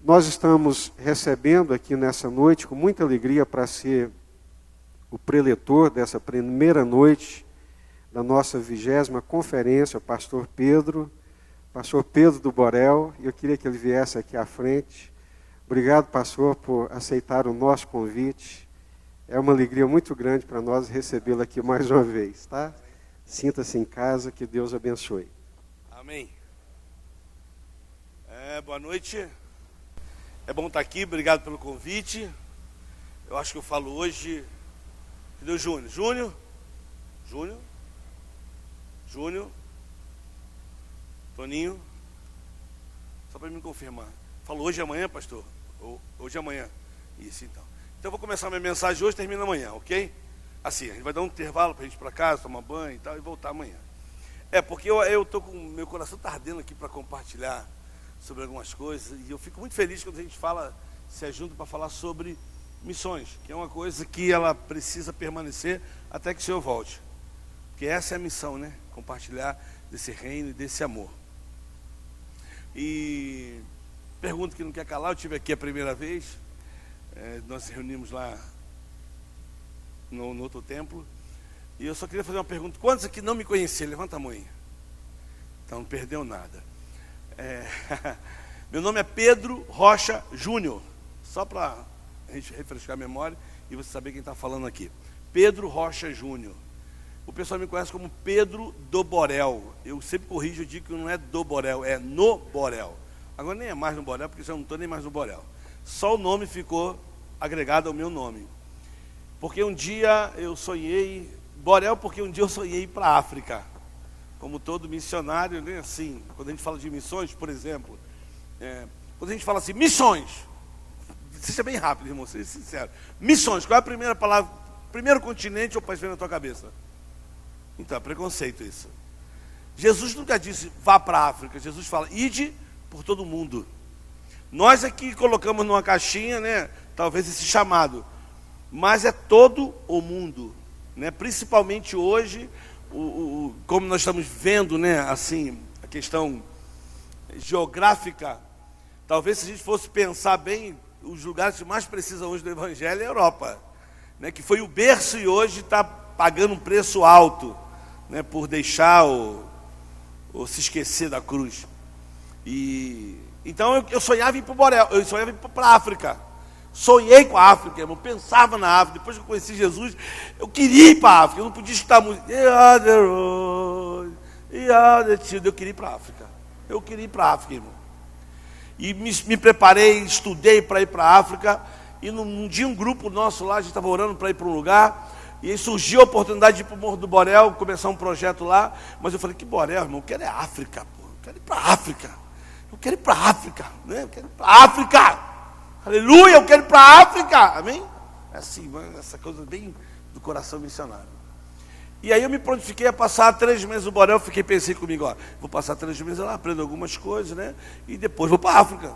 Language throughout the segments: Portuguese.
Nós estamos recebendo aqui nessa noite, com muita alegria, para ser o preletor dessa primeira noite da nossa 20ª conferência, o pastor Pedro do Borel, e eu queria que ele viesse aqui à frente. Obrigado, pastor, por aceitar o nosso convite. É uma alegria muito grande para nós recebê-lo aqui mais uma vez, tá? Sinta-se em casa, que Deus abençoe. Amém. Boa noite. É bom estar aqui, obrigado pelo convite. Eu acho que eu falo hoje... Cadê o Júnior? Júnior? Toninho? Só para me confirmar. Falo hoje e amanhã, pastor? Hoje e amanhã. Isso, então. Então eu vou começar minha mensagem hoje e termina amanhã, ok? Assim, a gente vai dar um intervalo para a gente ir para casa, tomar banho e tal, e voltar amanhã. Porque eu estou com... Meu coração está ardendo aqui para compartilhar sobre algumas coisas, e eu fico muito feliz quando a gente se ajunta para falar sobre missões, que é uma coisa que ela precisa permanecer até que o Senhor volte. Porque essa é a missão, né? Compartilhar desse reino e desse amor. E pergunta que não quer calar, eu estive aqui a primeira vez, nós nos reunimos lá no outro templo, e eu só queria fazer uma pergunta: quantos aqui não me conheciam? Levanta a mão. Então não perdeu nada. Meu nome é Pedro Rocha Júnior, só para a gente refrescar a memória e você saber quem está falando aqui. Pedro Rocha Júnior. O pessoal me conhece como Pedro do Borel. Eu sempre corrijo, eu digo que não é do Borel, é no Borel. Agora nem é mais no Borel, porque eu não estou nem mais no Borel. Só o nome ficou agregado ao meu nome. Porque um dia eu sonhei, Borel, porque um dia eu sonhei ir para a África. Como todo missionário, né? Assim, quando a gente fala de missões, por exemplo, quando a gente fala assim, missões, seja bem rápido, irmão, seja sincero. Missões, qual é a primeira palavra, primeiro continente ou país vem na tua cabeça? Então, é preconceito isso. Jesus nunca disse, vá para a África. Jesus fala, ide por todo mundo. Nós aqui colocamos numa caixinha, né, talvez esse chamado, mas é todo o mundo, né? Principalmente hoje, como nós estamos vendo, né, assim, a questão geográfica, talvez se a gente fosse pensar bem, os lugares que mais precisam hoje do Evangelho é a Europa, né, que foi o berço e hoje está pagando um preço alto, né, por deixar ou se esquecer da cruz. E então eu sonhava em ir para o Borel, eu sonhava em ir para a África. Sonhei com a África, irmão, pensava na África. Depois que eu conheci Jesus, eu queria ir para a África. Eu não podia escutar música. Eu queria ir para a África. Eu queria ir para a África, irmão. E me preparei, estudei para ir para a África. E num dia um grupo nosso lá, a gente estava orando para ir para um lugar. E aí surgiu a oportunidade de ir para o Morro do Borel, começar um projeto lá. Mas eu falei, que Borel, irmão? Eu quero é África, pô. Eu quero ir para a África. Eu quero ir para a África, né? Eu quero ir para a África. Aleluia, eu quero ir para a África. Amém? É assim, essa coisa bem do coração missionário. E aí eu me prontifiquei a passar 3 meses no Borel. Pensei comigo, ó, vou passar 3 meses lá, aprendo algumas coisas, né? E depois vou para a África.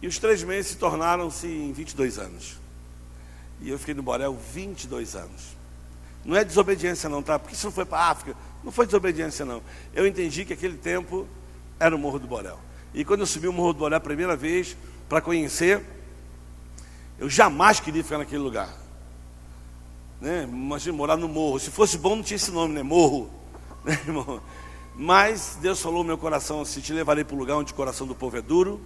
E os 3 meses se tornaram-se em 22 anos. E eu fiquei no Borel 22 anos. Não é desobediência não, tá? Porque se não foi para a África, não foi desobediência não. Eu entendi que aquele tempo era o Morro do Borel. E quando eu subi o Morro do Borel a primeira vez, para conhecer, eu jamais queria ficar naquele lugar, né? Imagina morar no morro. Se fosse bom não tinha esse nome, né? Morro, né, irmão? Mas Deus falou no meu coração assim: te levarei para o lugar onde o coração do povo é duro,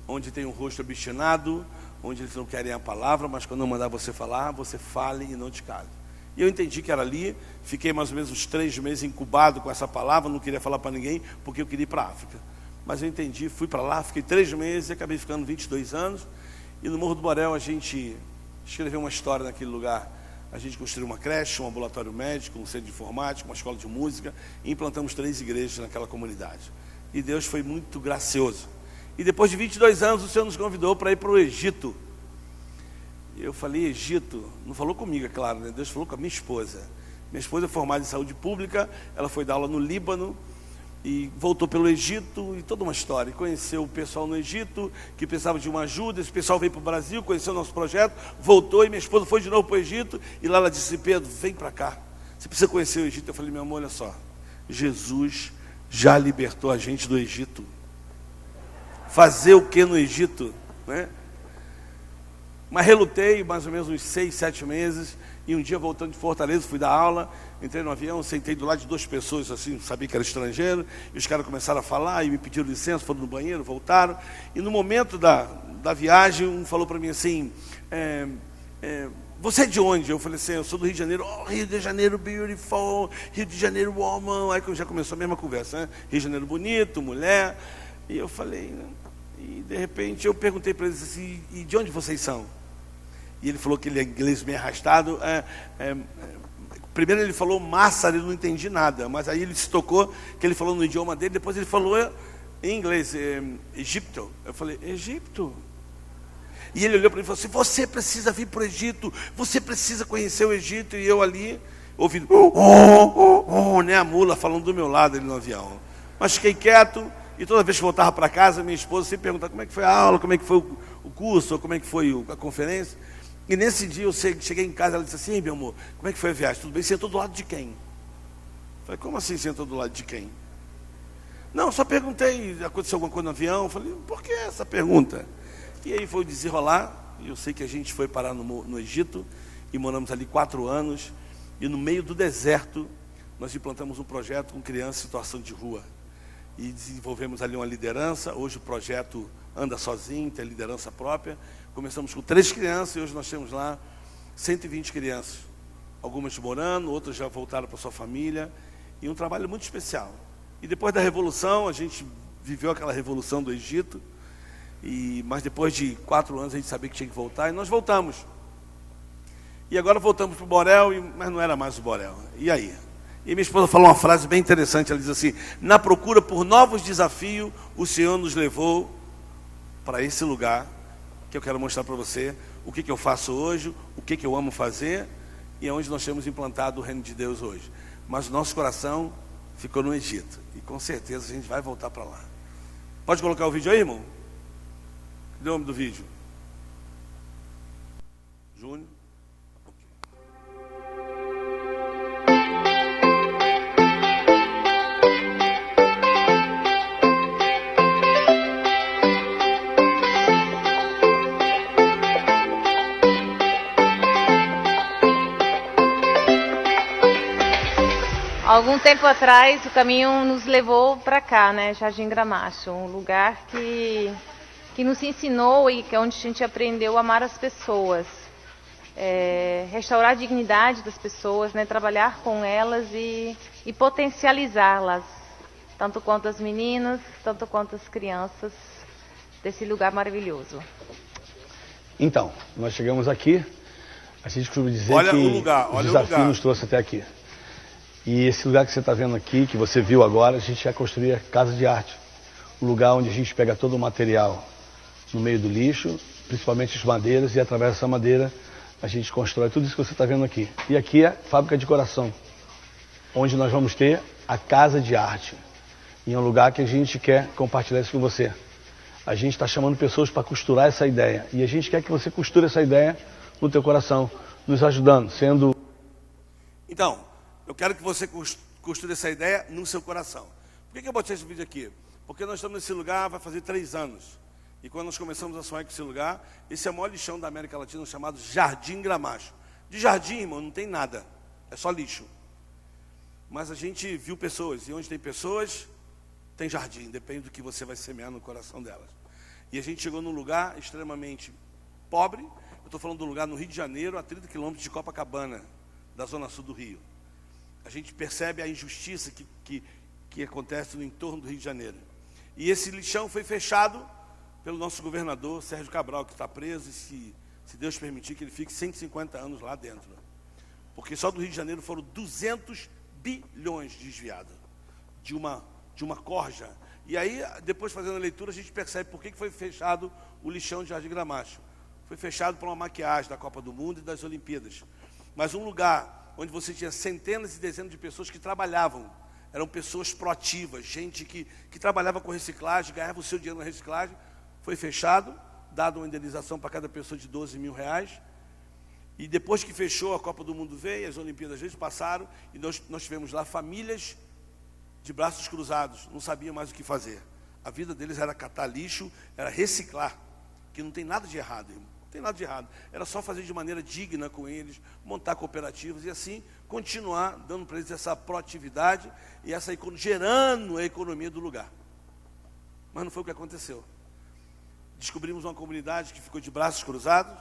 onde tem um rosto obstinado, onde eles não querem a palavra, mas quando eu mandar você falar, você fale e não te cale. E eu entendi que era ali. Fiquei mais ou menos uns 3 meses incubado com essa palavra, não queria falar para ninguém, porque eu queria ir para a África. Mas eu entendi, fui para lá, fiquei 3 meses e acabei ficando 22 anos. E no Morro do Borel a gente escreveu uma história naquele lugar. A gente construiu uma creche, um ambulatório médico, um centro de informática, uma escola de música, e implantamos 3 igrejas naquela comunidade. E Deus foi muito gracioso. E depois de 22 anos o Senhor nos convidou para ir para o Egito. E eu falei, Egito? Não falou comigo, é claro, né? Deus falou com a minha esposa. Minha esposa é formada em saúde pública, ela foi dar aula no Líbano, e voltou pelo Egito, e toda uma história. E conheceu o pessoal no Egito, que precisava de uma ajuda. Esse pessoal veio para o Brasil, conheceu o nosso projeto, voltou, e minha esposa foi de novo para o Egito. E lá ela disse, Pedro, vem para cá, você precisa conhecer o Egito. Eu falei, meu amor, olha só, Jesus já libertou a gente do Egito. Fazer o que no Egito? né? Mas relutei mais ou menos uns 6, 7 meses, e um dia voltando de Fortaleza, fui dar aula, entrei no avião, sentei do lado de 2 pessoas, assim, sabia que era estrangeiro, e os caras começaram a falar, e me pediram licença, foram no banheiro, voltaram, e no momento da viagem, um falou para mim assim, você é de onde? Eu falei assim, eu sou do Rio de Janeiro. Oh, Rio de Janeiro, beautiful, Rio de Janeiro, woman. Aí já começou a mesma conversa, né? Rio de Janeiro bonito, mulher, e eu falei, né? E de repente eu perguntei para eles assim, e de onde vocês são? E ele falou que ele é inglês meio arrastado. Primeiro ele falou massa, eu não entendi nada. Mas aí ele se tocou que ele falou no idioma dele. Depois ele falou em inglês, Egito. Eu falei, Egito? E ele olhou para mim e falou assim, você precisa vir para o Egito. Você precisa conhecer o Egito. E eu ali, ouvindo, né, a mula falando do meu lado ali no avião. Mas fiquei quieto. E toda vez que voltava para casa, minha esposa sempre perguntava como é que foi a aula, como é que foi o curso, ou como é que foi a conferência. E nesse dia eu cheguei em casa, ela disse assim, meu amor, como é que foi a viagem? Tudo bem? Sentou do lado de quem? Eu falei, como assim sentou do lado de quem? Não, só perguntei, aconteceu alguma coisa no avião? Eu falei, por que essa pergunta? E aí foi desenrolar, e eu sei que a gente foi parar no Egito, e moramos ali 4 anos, e no meio do deserto, nós implantamos um projeto com crianças em situação de rua. E desenvolvemos ali uma liderança. Hoje o projeto anda sozinho, tem liderança própria. Começamos com 3 crianças e hoje nós temos lá 120 crianças. Algumas morando, outras já voltaram para sua família. E um trabalho muito especial. E depois da Revolução, a gente viveu aquela Revolução do Egito. Mas depois de 4 anos a gente sabia que tinha que voltar e nós voltamos. E agora voltamos para o Borel, mas não era mais o Borel. E aí? E minha esposa falou uma frase bem interessante, ela diz assim, na procura por novos desafios, o Senhor nos levou para esse lugar, que eu quero mostrar para você, o que eu faço hoje, o que eu amo fazer, e é onde nós temos implantado o reino de Deus hoje. Mas o nosso coração ficou no Egito, e com certeza a gente vai voltar para lá. Pode colocar o vídeo aí, irmão? Cadê o nome do vídeo? Júnior. Algum tempo atrás, o caminho nos levou para cá, né, Jardim Gramacho, um lugar que nos ensinou e que é onde a gente aprendeu a amar as pessoas, restaurar a dignidade das pessoas, né, trabalhar com elas e potencializá-las, tanto quanto as meninas, tanto quanto as crianças desse lugar maravilhoso. Então, nós chegamos aqui, a gente costuma dizer olha que o lugar, o desafio nos trouxe até aqui. E esse lugar que você está vendo aqui, que você viu agora, a gente vai construir a Casa de Arte. Um lugar onde a gente pega todo o material no meio do lixo, principalmente as madeiras, e através dessa madeira a gente constrói tudo isso que você está vendo aqui. E aqui é a fábrica de coração, onde nós vamos ter a Casa de Arte. E é um lugar que a gente quer compartilhar isso com você. A gente está chamando pessoas para costurar essa ideia. E a gente quer que você costure essa ideia no teu coração, nos ajudando, sendo... Então, eu quero que você costure essa ideia no seu coração. Por que eu botei esse vídeo aqui? Porque nós estamos nesse lugar, vai fazer 3 anos. E quando nós começamos a sonhar com esse lugar, esse é o maior lixão da América Latina, chamado Jardim Gramacho. De jardim, irmão, não tem nada. É só lixo. Mas a gente viu pessoas, e onde tem pessoas, tem jardim. Depende do que você vai semear no coração delas. E a gente chegou num lugar extremamente pobre. Eu estou falando de um lugar no Rio de Janeiro, a 30 quilômetros de Copacabana, da zona sul do Rio. A gente percebe a injustiça que acontece no entorno do Rio de Janeiro. E esse lixão foi fechado pelo nosso governador, Sérgio Cabral, que está preso, e se Deus permitir que ele fique 150 anos lá dentro. Porque só do Rio de Janeiro foram 200 bilhões desviados de uma corja. E aí, depois fazendo a leitura, a gente percebe por que foi fechado o lixão de Jardim Gramacho. Foi fechado por uma maquiagem da Copa do Mundo e das Olimpíadas. Mas um lugar onde você tinha centenas e dezenas de pessoas que trabalhavam. Eram pessoas proativas, gente que trabalhava com reciclagem, ganhava o seu dinheiro na reciclagem. Foi fechado, dado uma indenização para cada pessoa de 12 mil reais. E depois que fechou, a Copa do Mundo veio, as Olimpíadas vezes passaram, e nós tivemos lá famílias de braços cruzados, não sabiam mais o que fazer. A vida deles era catar lixo, era reciclar. que não tem nada de errado, irmão. Não tem nada de errado. Era só fazer de maneira digna com eles, montar cooperativas e assim continuar dando para eles essa proatividade e gerando a economia do lugar. Mas não foi o que aconteceu. Descobrimos uma comunidade que ficou de braços cruzados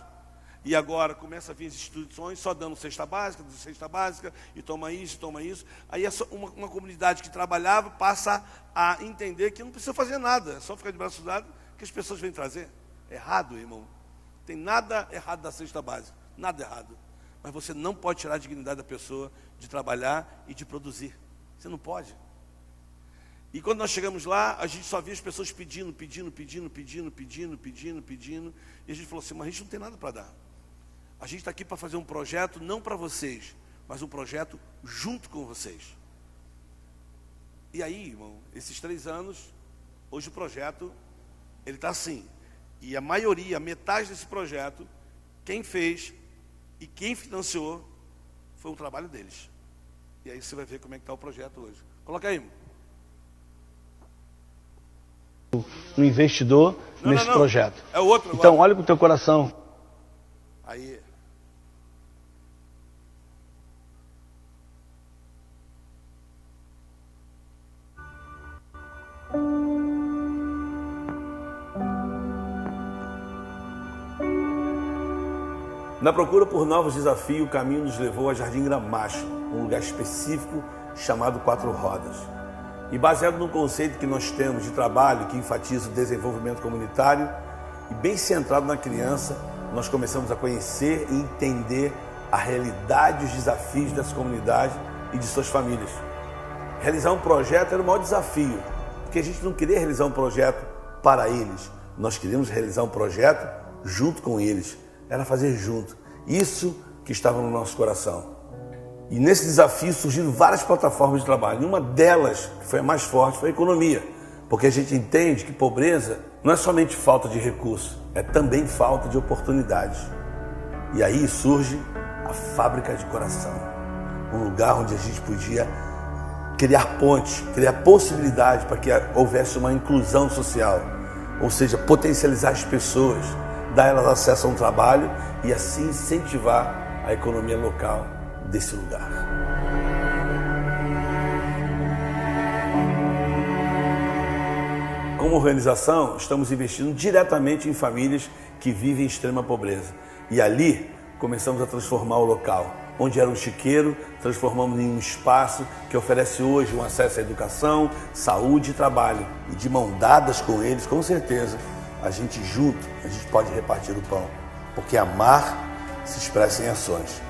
e agora começa a vir as instituições só dando cesta básica, e toma isso, toma isso. Aí uma comunidade que trabalhava passa a entender que não precisa fazer nada, é só ficar de braços cruzados que as pessoas vêm trazer. Errado, irmão. Tem nada errado da cesta básica, nada errado. Mas você não pode tirar a dignidade da pessoa de trabalhar e de produzir. Você não pode. E quando nós chegamos lá, a gente só via as pessoas pedindo. E a gente falou assim, mas a gente não tem nada para dar. A gente está aqui para fazer um projeto, não para vocês, mas um projeto junto com vocês. E aí, irmão, esses 3 anos, hoje o projeto, ele está assim. E a maioria, metade desse projeto, quem fez e quem financiou, foi o trabalho deles. E aí você vai ver como é que está o projeto hoje. Coloca aí, irmão. Um investidor nesse projeto. É o outro agora. Então, olha para o teu coração. Aí. Na procura por novos desafios, o caminho nos levou a Jardim Gramacho, um lugar específico chamado 4 Rodas. E baseado no conceito que nós temos de trabalho que enfatiza o desenvolvimento comunitário e bem centrado na criança, nós começamos a conhecer e entender a realidade e os desafios dessa comunidade e de suas famílias. Realizar um projeto era o maior desafio, porque a gente não queria realizar um projeto para eles, nós queríamos realizar um projeto junto com eles, era fazer junto, isso que estava no nosso coração. E nesse desafio surgiram várias plataformas de trabalho. E uma delas, que foi a mais forte, foi a economia. Porque a gente entende que pobreza não é somente falta de recursos, é também falta de oportunidades. E aí surge a Fábrica de Coração. Um lugar onde a gente podia criar pontes, criar possibilidades para que houvesse uma inclusão social. Ou seja, potencializar as pessoas, dar elas acesso a um trabalho e assim incentivar a economia local desse lugar. Como organização, estamos investindo diretamente em famílias que vivem em extrema pobreza. E ali começamos a transformar o local. Onde era um chiqueiro, transformamos em um espaço que oferece hoje um acesso à educação, saúde e trabalho. E de mão dadas com eles, com certeza, a gente pode repartir o pão. Porque amar se expressa em ações.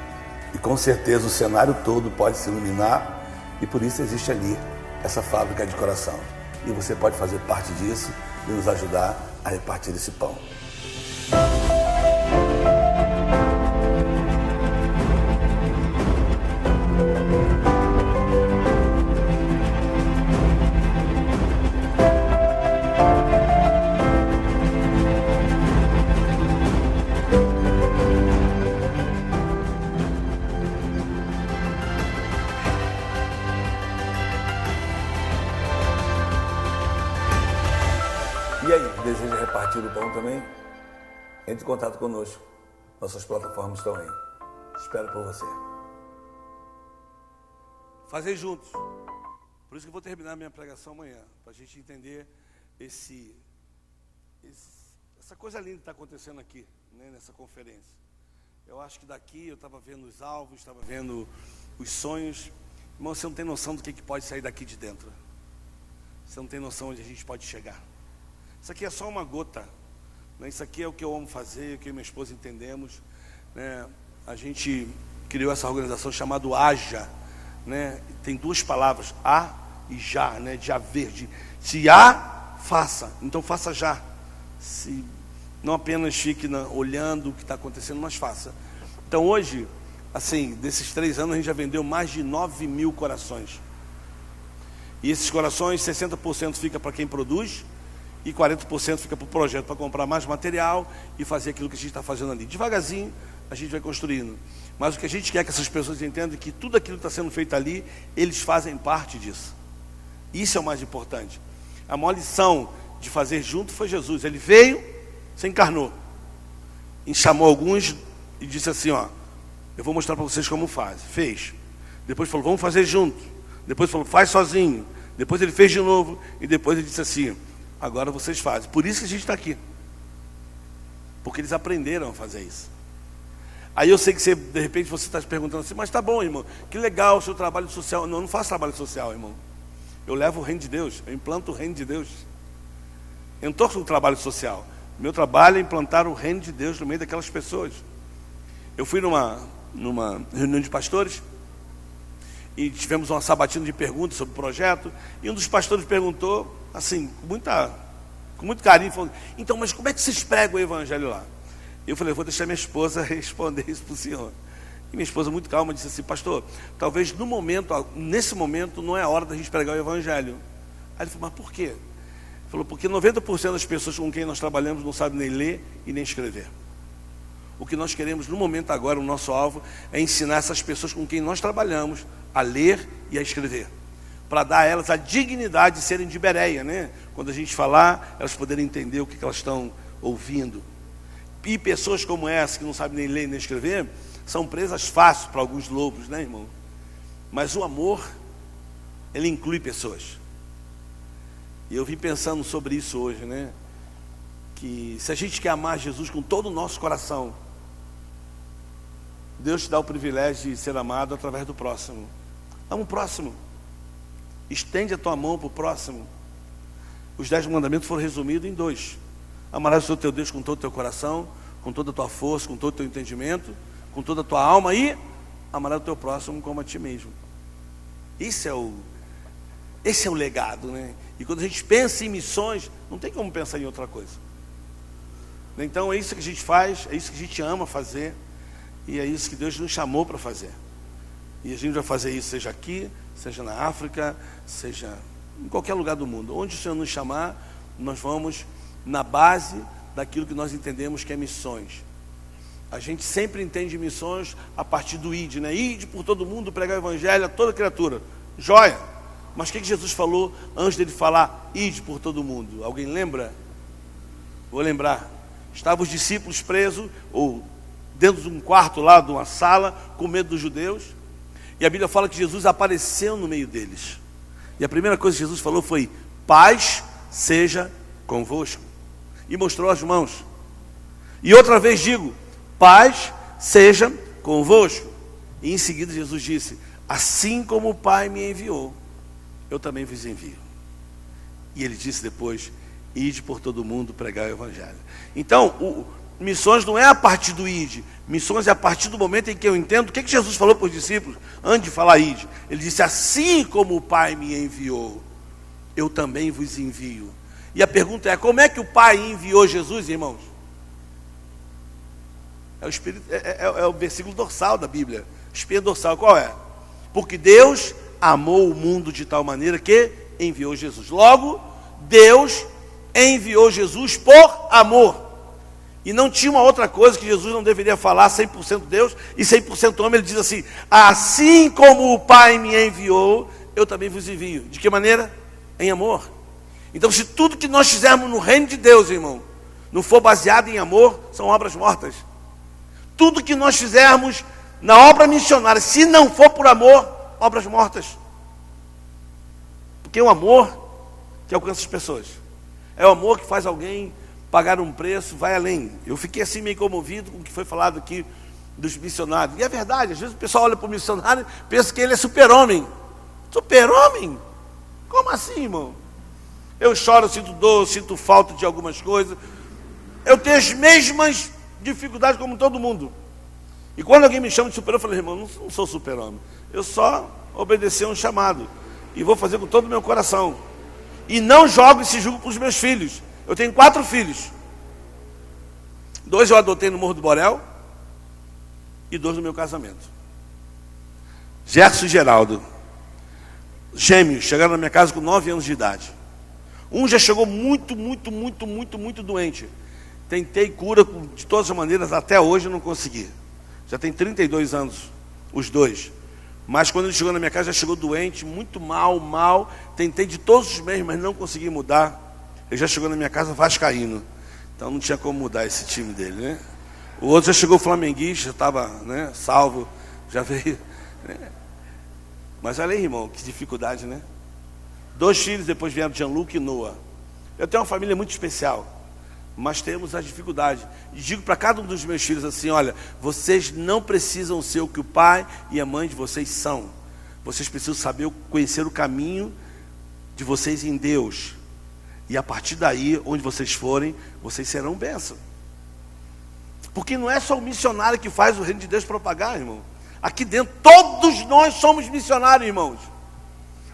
E com certeza o cenário todo pode se iluminar e por isso existe ali essa Fábrica de Coração. E você pode fazer parte disso e nos ajudar a repartir esse pão. E aí, deseja repartir o pão também? Entre em contato conosco. Nossas plataformas estão aí. Espero por você. Fazer juntos. Por isso que eu vou terminar minha pregação amanhã, para a gente entender essa coisa linda que está acontecendo aqui, né, nessa conferência. Eu acho que daqui eu estava vendo os alvos, estava vendo os sonhos. Irmão, você não tem noção do que pode sair daqui de dentro. Você não tem noção onde a gente pode chegar. Isso aqui é só uma gota, né? Isso aqui é o que eu amo fazer, o que eu e minha esposa entendemos, né? A gente criou essa organização chamada Haja, né? Tem 2 palavras, a e já, né? De haver, se há, faça, então faça já. Se não apenas fique olhando o que está acontecendo, mas faça. Então hoje, assim, desses 3 anos a gente já vendeu mais de 9.000 corações. E esses corações, 60% fica para quem produz, e 40% fica para o projeto, para comprar mais material e fazer aquilo que a gente está fazendo ali. Devagarzinho, a gente vai construindo. Mas o que a gente quer que essas pessoas entendam é que tudo aquilo que está sendo feito ali, eles fazem parte disso. Isso é o mais importante. A maior lição de fazer junto foi Jesus. Ele veio Você encarnou. E chamou alguns e disse assim, ó, eu vou mostrar para vocês como faz. Fez. Depois falou, vamos fazer junto. Depois falou, faz sozinho. Depois ele fez de novo. E depois ele disse assim, agora vocês fazem. Por isso que a gente está aqui. Porque eles aprenderam a fazer isso. Aí eu sei que você, de repente, você está se perguntando assim, mas tá bom, irmão, que legal o seu trabalho social. Não, eu não faço trabalho social, irmão. Eu levo o reino de Deus, eu implanto o reino de Deus. Eu não estou com trabalho social. Meu trabalho é implantar o reino de Deus no meio daquelas pessoas. Eu fui numa reunião de pastores e tivemos uma sabatina de perguntas sobre o projeto, e um dos pastores perguntou, assim, com muito carinho, falou, então, mas como é que vocês pregam o evangelho lá? Eu falei, eu vou deixar minha esposa responder isso para o senhor. E minha esposa, muito calma, disse assim, pastor, talvez nesse momento, não é a hora da gente pregar o evangelho. Aí ele falou, mas por quê? Ele falou, porque 90% das pessoas com quem nós trabalhamos não sabem nem ler e nem escrever. O que nós queremos no momento agora, o nosso alvo, é ensinar essas pessoas com quem nós trabalhamos a ler e a escrever. Para dar a elas a dignidade de serem de Bereia, né? Quando a gente falar, elas poderem entender o que elas estão ouvindo. E pessoas como essa, que não sabem nem ler nem escrever, são presas fáceis para alguns lobos, né, irmão? Mas o amor, ele inclui pessoas. E eu vim pensando sobre isso hoje, né? Que se a gente quer amar Jesus com todo o nosso coração, Deus te dá o privilégio de ser amado através do próximo. Ama o próximo. Estende a tua mão para o próximo. Os 10 mandamentos foram resumidos em 2. Amarás o Senhor teu Deus com todo o teu coração, com toda a tua força, com todo o teu entendimento, com toda a tua alma, e amarás o teu próximo como a ti mesmo. Esse é o legado, né? E quando a gente pensa em missões, não tem como pensar em outra coisa. Então é isso que a gente faz, é isso que a gente ama fazer, e é isso que Deus nos chamou para fazer. E a gente vai fazer isso, seja aqui, seja na África, seja em qualquer lugar do mundo. Onde o Senhor nos chamar, nós vamos na base daquilo que nós entendemos que é missões. A gente sempre entende missões a partir do id, né? Ide por todo mundo, pregar o evangelho a toda criatura. Joia! Mas o que Jesus falou antes dele falar ide por todo mundo? Alguém lembra? Vou lembrar. Estavam os discípulos presos, ou dentro de um quarto lá, de uma sala, com medo dos judeus. E a Bíblia fala que Jesus apareceu no meio deles. E a primeira coisa que Jesus falou foi, paz seja convosco. E mostrou as mãos. E outra vez digo, paz seja convosco. E em seguida Jesus disse, assim como o Pai me enviou, eu também vos envio. E ele disse depois, ide por todo mundo pregar o evangelho. Então, missões não é a partir do ide. Missões é a partir do momento em que eu entendo o que Jesus falou para os discípulos antes de falar ide. Ele disse, assim como o Pai me enviou, eu também vos envio. E a pergunta é, como é que o Pai enviou Jesus, irmãos? É o versículo dorsal da Bíblia. Espinha dorsal, qual é? Porque Deus amou o mundo de tal maneira que enviou Jesus. Logo, Deus enviou Jesus por amor. E não tinha uma outra coisa que Jesus não deveria falar, 100% Deus e 100% homem. Ele diz assim, assim como o Pai me enviou, eu também vos envio. De que maneira? Em amor. Então, se tudo que nós fizermos no reino de Deus, irmão, não for baseado em amor, são obras mortas. Tudo que nós fizermos na obra missionária, se não for por amor, obras mortas. Porque é o amor que alcança as pessoas. É o amor que faz alguém pagar um preço, vai além. Eu fiquei assim meio comovido com o que foi falado aqui dos missionários. E é verdade, às vezes o pessoal olha para o missionário e pensa que ele é super-homem. Super-homem? Como assim, irmão? Eu choro, eu sinto dor, eu sinto falta de algumas coisas. Eu tenho as mesmas dificuldades como todo mundo. E quando alguém me chama de super-homem, eu falo, irmão, não sou super-homem. Eu só obedeci a um chamado. E vou fazer com todo o meu coração. E não jogo esse jugo para os meus filhos. Eu tenho 4 filhos. 2 eu adotei no Morro do Borel. E 2 no meu casamento. Gerson e Geraldo. Gêmeos, chegaram na minha casa com 9 anos de idade. Um já chegou muito doente. Tentei cura de todas as maneiras, até hoje não consegui. Já tem 32 anos, os 2. Mas quando ele chegou na minha casa, já chegou doente, muito mal. Tentei de todos os meios, mas não consegui mudar. Ele já chegou na minha casa vascaíno. Então não tinha como mudar esse time dele, né? O outro já chegou flamenguista, já estava, né, salvo, já veio. Né? Mas olha aí, irmão, que dificuldade, né? 2 filhos, depois vieram Gianluca e Noah. Eu tenho uma família muito especial, mas temos as dificuldades. E digo para cada um dos meus filhos assim: olha, vocês não precisam ser o que o pai e a mãe de vocês são. Vocês precisam saber conhecer o caminho de vocês em Deus. E a partir daí, onde vocês forem, vocês serão bênção. Porque não é só o missionário que faz o reino de Deus propagar, irmão. Aqui dentro, todos nós somos missionários, irmãos.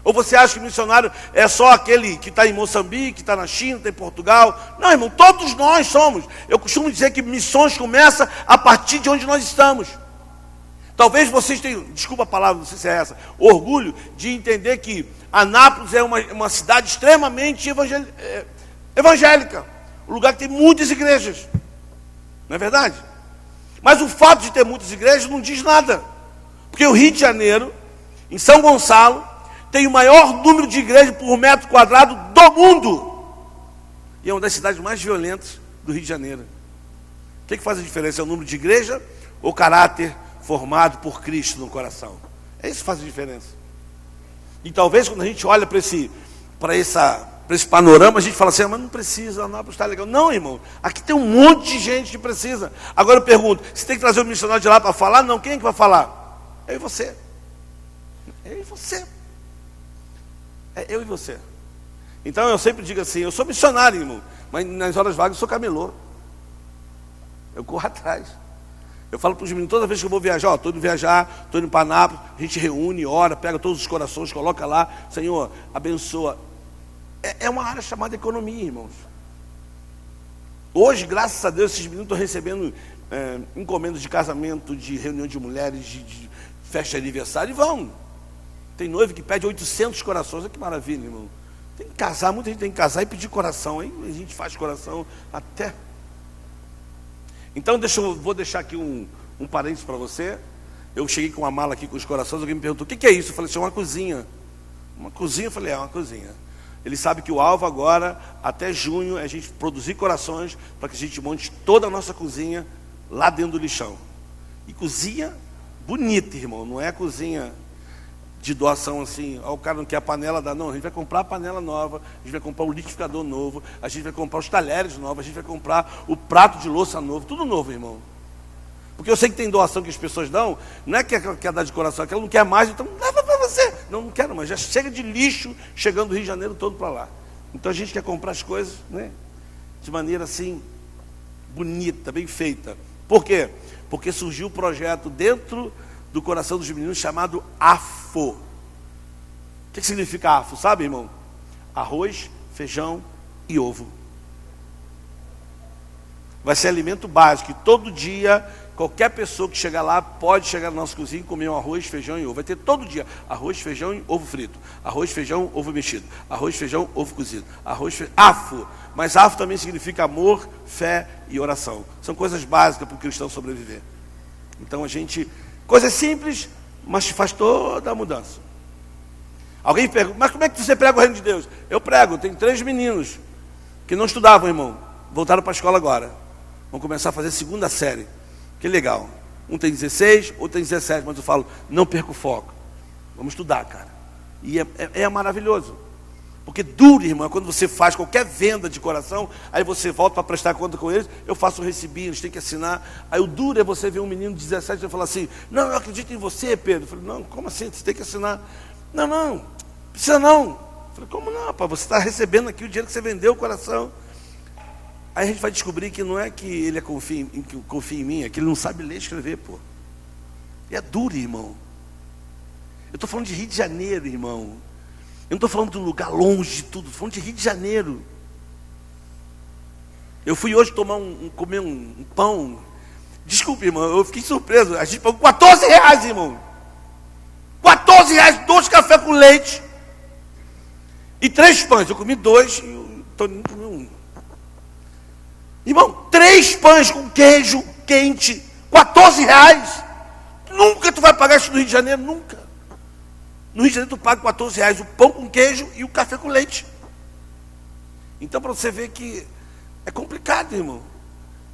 Ou você acha que missionário é só aquele que está em Moçambique, que está na China, está em Portugal? Não, irmão, todos nós somos. Eu costumo dizer que missões começam a partir de onde nós estamos. Talvez vocês tenham, desculpa a palavra, não sei se é essa, orgulho de entender que Anápolis é uma cidade extremamente evangélica. Um lugar que tem muitas igrejas. Não é verdade? Mas o fato de ter muitas igrejas não diz nada. Porque o Rio de Janeiro, em São Gonçalo, tem o maior número de igrejas por metro quadrado do mundo. E é uma das cidades mais violentas do Rio de Janeiro. O que faz a diferença? É o número de igreja ou o caráter formado por Cristo no coração? É isso que faz a diferença. E talvez quando a gente olha para esse panorama, a gente fala assim: mas não precisa, Anápolis está legal. Não, irmão, aqui tem um monte de gente que precisa. Agora eu pergunto, você tem que trazer o missionário de lá para falar? Não, quem é que vai falar? Eu e você. Eu e você. É eu e você. Então eu sempre digo assim: eu sou missionário, irmão, mas nas horas vagas eu sou camelô. Eu corro atrás. Eu falo para os meninos, toda vez que eu vou viajar, estou indo viajar, estou indo para Anápolis, a gente reúne, ora, pega todos os corações, coloca lá: Senhor, abençoa. É uma área chamada economia, irmãos. Hoje, graças a Deus, esses meninos estão recebendo encomendas de casamento, de reunião de mulheres, de festa de aniversário, e vão. Tem noivo que pede 800 corações. Olha que maravilha, irmão. Tem que casar, muita gente tem que casar e pedir coração. Aí a gente faz coração até. Então vou deixar aqui um parênteses para você. Eu cheguei com uma mala aqui com os corações. Alguém me perguntou: o que é isso? Eu falei: isso é uma cozinha. Uma cozinha? Eu falei: é uma cozinha. Ele sabe que o alvo agora, até junho, é a gente produzir corações para que a gente monte toda a nossa cozinha lá dentro do lixão. E cozinha bonita, irmão. Não é cozinha de doação assim: o cara não quer a panela, dá. Não, a gente vai comprar a panela nova, a gente vai comprar o liquidificador novo, a gente vai comprar os talheres novos, a gente vai comprar o prato de louça novo, tudo novo, irmão. Porque eu sei que tem doação que as pessoas dão, não é que ela quer dar de coração, é que ela não quer mais, então leva para você. Não quero mais, já chega de lixo chegando do Rio de Janeiro todo para lá. Então a gente quer comprar as coisas, né, de maneira assim, bonita, bem feita. Por quê? Porque surgiu um projeto dentro do coração dos meninos chamado AFO. O que significa AFO? Sabe, irmão? Arroz, feijão e ovo. Vai ser alimento básico. E todo dia, qualquer pessoa que chegar lá pode chegar na nossa cozinha e comer um arroz, feijão e ovo. Vai ter todo dia arroz, feijão e ovo frito. Arroz, feijão, ovo mexido. Arroz, feijão, ovo cozido. AFO. Mas AFO também significa amor, fé e oração. São coisas básicas para o cristão sobreviver. Então a gente... Coisas simples, mas faz toda a mudança. Alguém pergunta: mas como é que você prega o reino de Deus? Eu prego. Tem 3 meninos que não estudavam, irmão. Voltaram para a escola agora. Vão começar a fazer 2ª série. Que legal. Um tem 16, outro tem 17. Mas eu falo: não perca o foco. Vamos estudar, cara. E é maravilhoso. Porque duro, irmão, é quando você faz qualquer venda de coração, aí você volta para prestar conta com eles, eu faço o recibo, eles têm que assinar. Aí o duro é você ver um menino de 17 e falar assim: não, eu acredito em você, Pedro. Eu falei: não, como assim? Você tem que assinar. Não, precisa não. Eu falei: como não, rapaz? Você está recebendo aqui o dinheiro que você vendeu o coração. Aí a gente vai descobrir que não é que ele confia em mim, é que ele não sabe ler e escrever, pô. E é duro, irmão. Eu estou falando de Rio de Janeiro, irmão. Eu não estou falando de um lugar longe de tudo, estou falando de Rio de Janeiro. Eu fui hoje comer um pão. Desculpe, irmão, eu fiquei surpreso. A gente pagou R$14, irmão. R$14, 2 café com leite. E 3 pães. Eu comi 2 e o Toninho comeu 1. Irmão, 3 pães com queijo quente. R$14. Nunca tu vai pagar isso no Rio de Janeiro, nunca. No Rio de Janeiro tu paga R$14 o pão com queijo e o café com leite. Então para você ver que É complicado, irmão.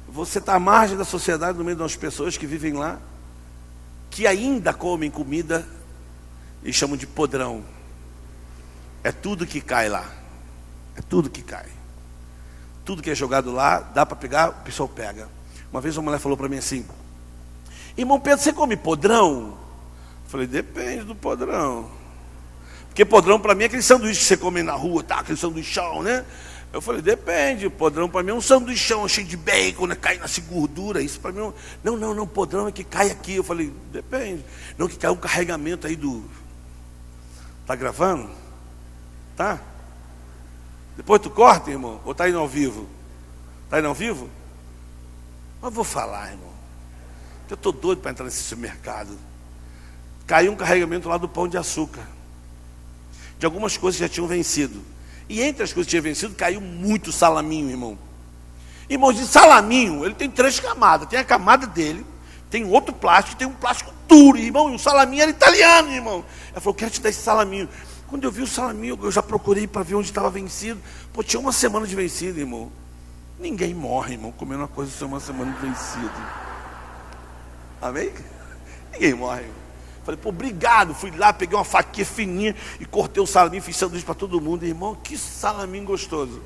Você está à margem da sociedade, no meio de umas pessoas que vivem lá, que ainda comem comida e chamam de podrão. É tudo que cai lá. É tudo que cai. Tudo que é jogado lá, dá para pegar, o pessoal pega. Uma vez uma mulher falou para mim assim: irmão Pedro, você come podrão? Eu falei, depende do podrão. Porque podrão para mim é aquele sanduíche que você come na rua, tá? Aquele sanduichão, né? Eu falei, depende, podrão para mim é um sanduichão cheio de bacon, né? Cai nessa gordura, isso para mim é não, podrão é que cai aqui. Eu falei, depende. Não, que cai um carregamento aí do... Tá gravando? Tá? Depois tu corta, irmão? Ou tá indo ao vivo? Tá indo ao vivo? Mas vou falar, irmão. Eu tô doido para entrar nesse supermercado. Caiu um carregamento lá do Pão de Açúcar, de algumas coisas que já tinham vencido. E entre as coisas que tinham vencido, caiu muito salaminho, irmão. Irmão, de salaminho, ele tem 3 camadas. Tem a camada dele, tem outro plástico, tem um plástico duro, irmão. E o salaminho era italiano, irmão. Ela falou, quero te dar esse salaminho. Quando eu vi o salaminho, eu já procurei para ver onde estava vencido. Pô, tinha uma semana de vencido, irmão. Ninguém morre, irmão, comendo uma coisa sem uma semana de vencido. Amém? Ninguém morre, irmão. Falei, pô, obrigado. Fui lá, peguei uma faquinha fininha e cortei o salaminho, fiz sanduíche para todo mundo. Irmão, que salaminho gostoso.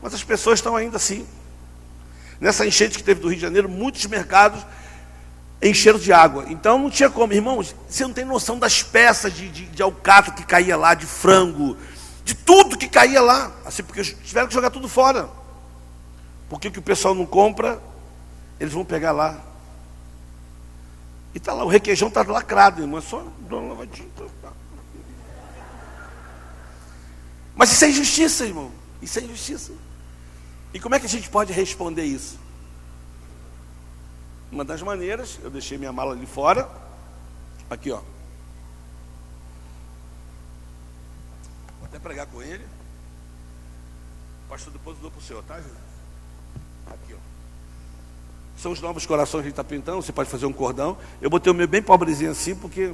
Mas as pessoas estão ainda assim. Nessa enchente que teve do Rio de Janeiro, muitos mercados encheram de água. Então não tinha como. Irmãos, você não tem noção das peças de alcatra que caía lá, de frango, de tudo que caía lá. Assim, porque tiveram que jogar tudo fora. Porque o que o pessoal não compra, eles vão pegar lá. E está lá, o requeijão está lacrado, irmão. É só dar uma lavadinha. Mas isso é injustiça, irmão. Isso é injustiça. E como é que a gente pode responder isso? Uma das maneiras, eu deixei minha mala ali fora. Aqui, ó. Vou até pregar com ele. O pastor depois dou para o senhor, tá, gente? Aqui, ó. São os novos corações que a gente está pintando. Você pode fazer um cordão. Eu botei o meu bem pobrezinho assim, porque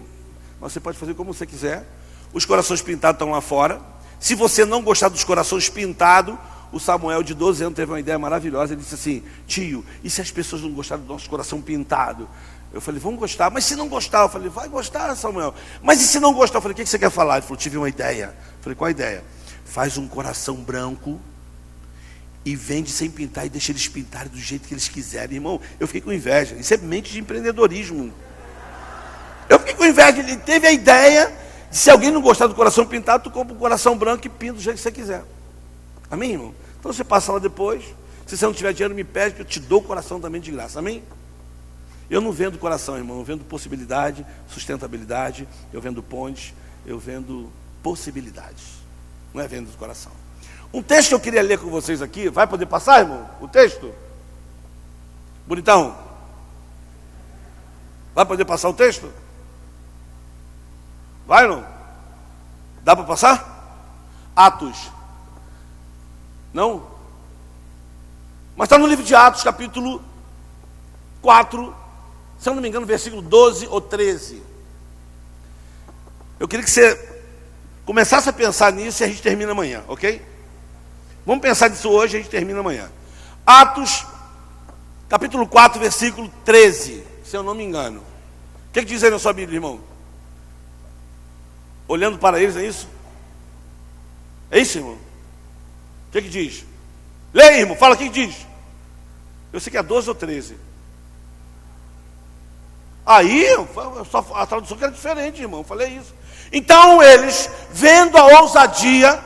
você pode fazer como você quiser. Os corações pintados estão lá fora. Se você não gostar dos corações pintados, o Samuel, de 12 anos, teve uma ideia maravilhosa. Ele disse assim, tio, e se as pessoas não gostarem do nosso coração pintado? Eu falei, vamos gostar. Mas se não gostar? Eu falei, vai gostar, Samuel. Mas e se não gostar? Eu falei, o que você quer falar? Ele falou, tive uma ideia. Eu falei, qual a ideia? Faz um coração branco e vende sem pintar e deixa eles pintarem do jeito que eles quiserem. Irmão, eu fiquei com inveja. Isso é mente de empreendedorismo. Eu fiquei com inveja. Ele teve a ideia de, se alguém não gostar do coração pintado, tu compra um coração branco e pinta do jeito que você quiser. Amém, irmão? Então você passa lá depois. Se você não tiver dinheiro, me pede, que eu te dou o coração também de graça. Amém? Eu não vendo coração, irmão. Eu vendo possibilidade, sustentabilidade. Eu vendo pontes. Eu vendo possibilidades. Não é venda do coração. Um texto que eu queria ler com vocês aqui. Vai poder passar, irmão? O texto? Bonitão? Vai poder passar o texto? Vai, não? Dá para passar? Atos. Não? Mas está no livro de Atos, capítulo 4, se eu não me engano, versículo 12 ou 13. Eu queria que você começasse a pensar nisso e a gente termina amanhã, ok? Vamos pensar nisso hoje e a gente termina amanhã. Atos, capítulo 4, versículo 13, se eu não me engano. O que diz aí na sua Bíblia, irmão? Olhando para eles, é isso? É isso, irmão? O que diz? Leia, irmão, fala o que diz. Eu sei que é 12 ou 13. Aí, a tradução que era diferente, irmão, eu falei isso. Então eles, vendo a ousadia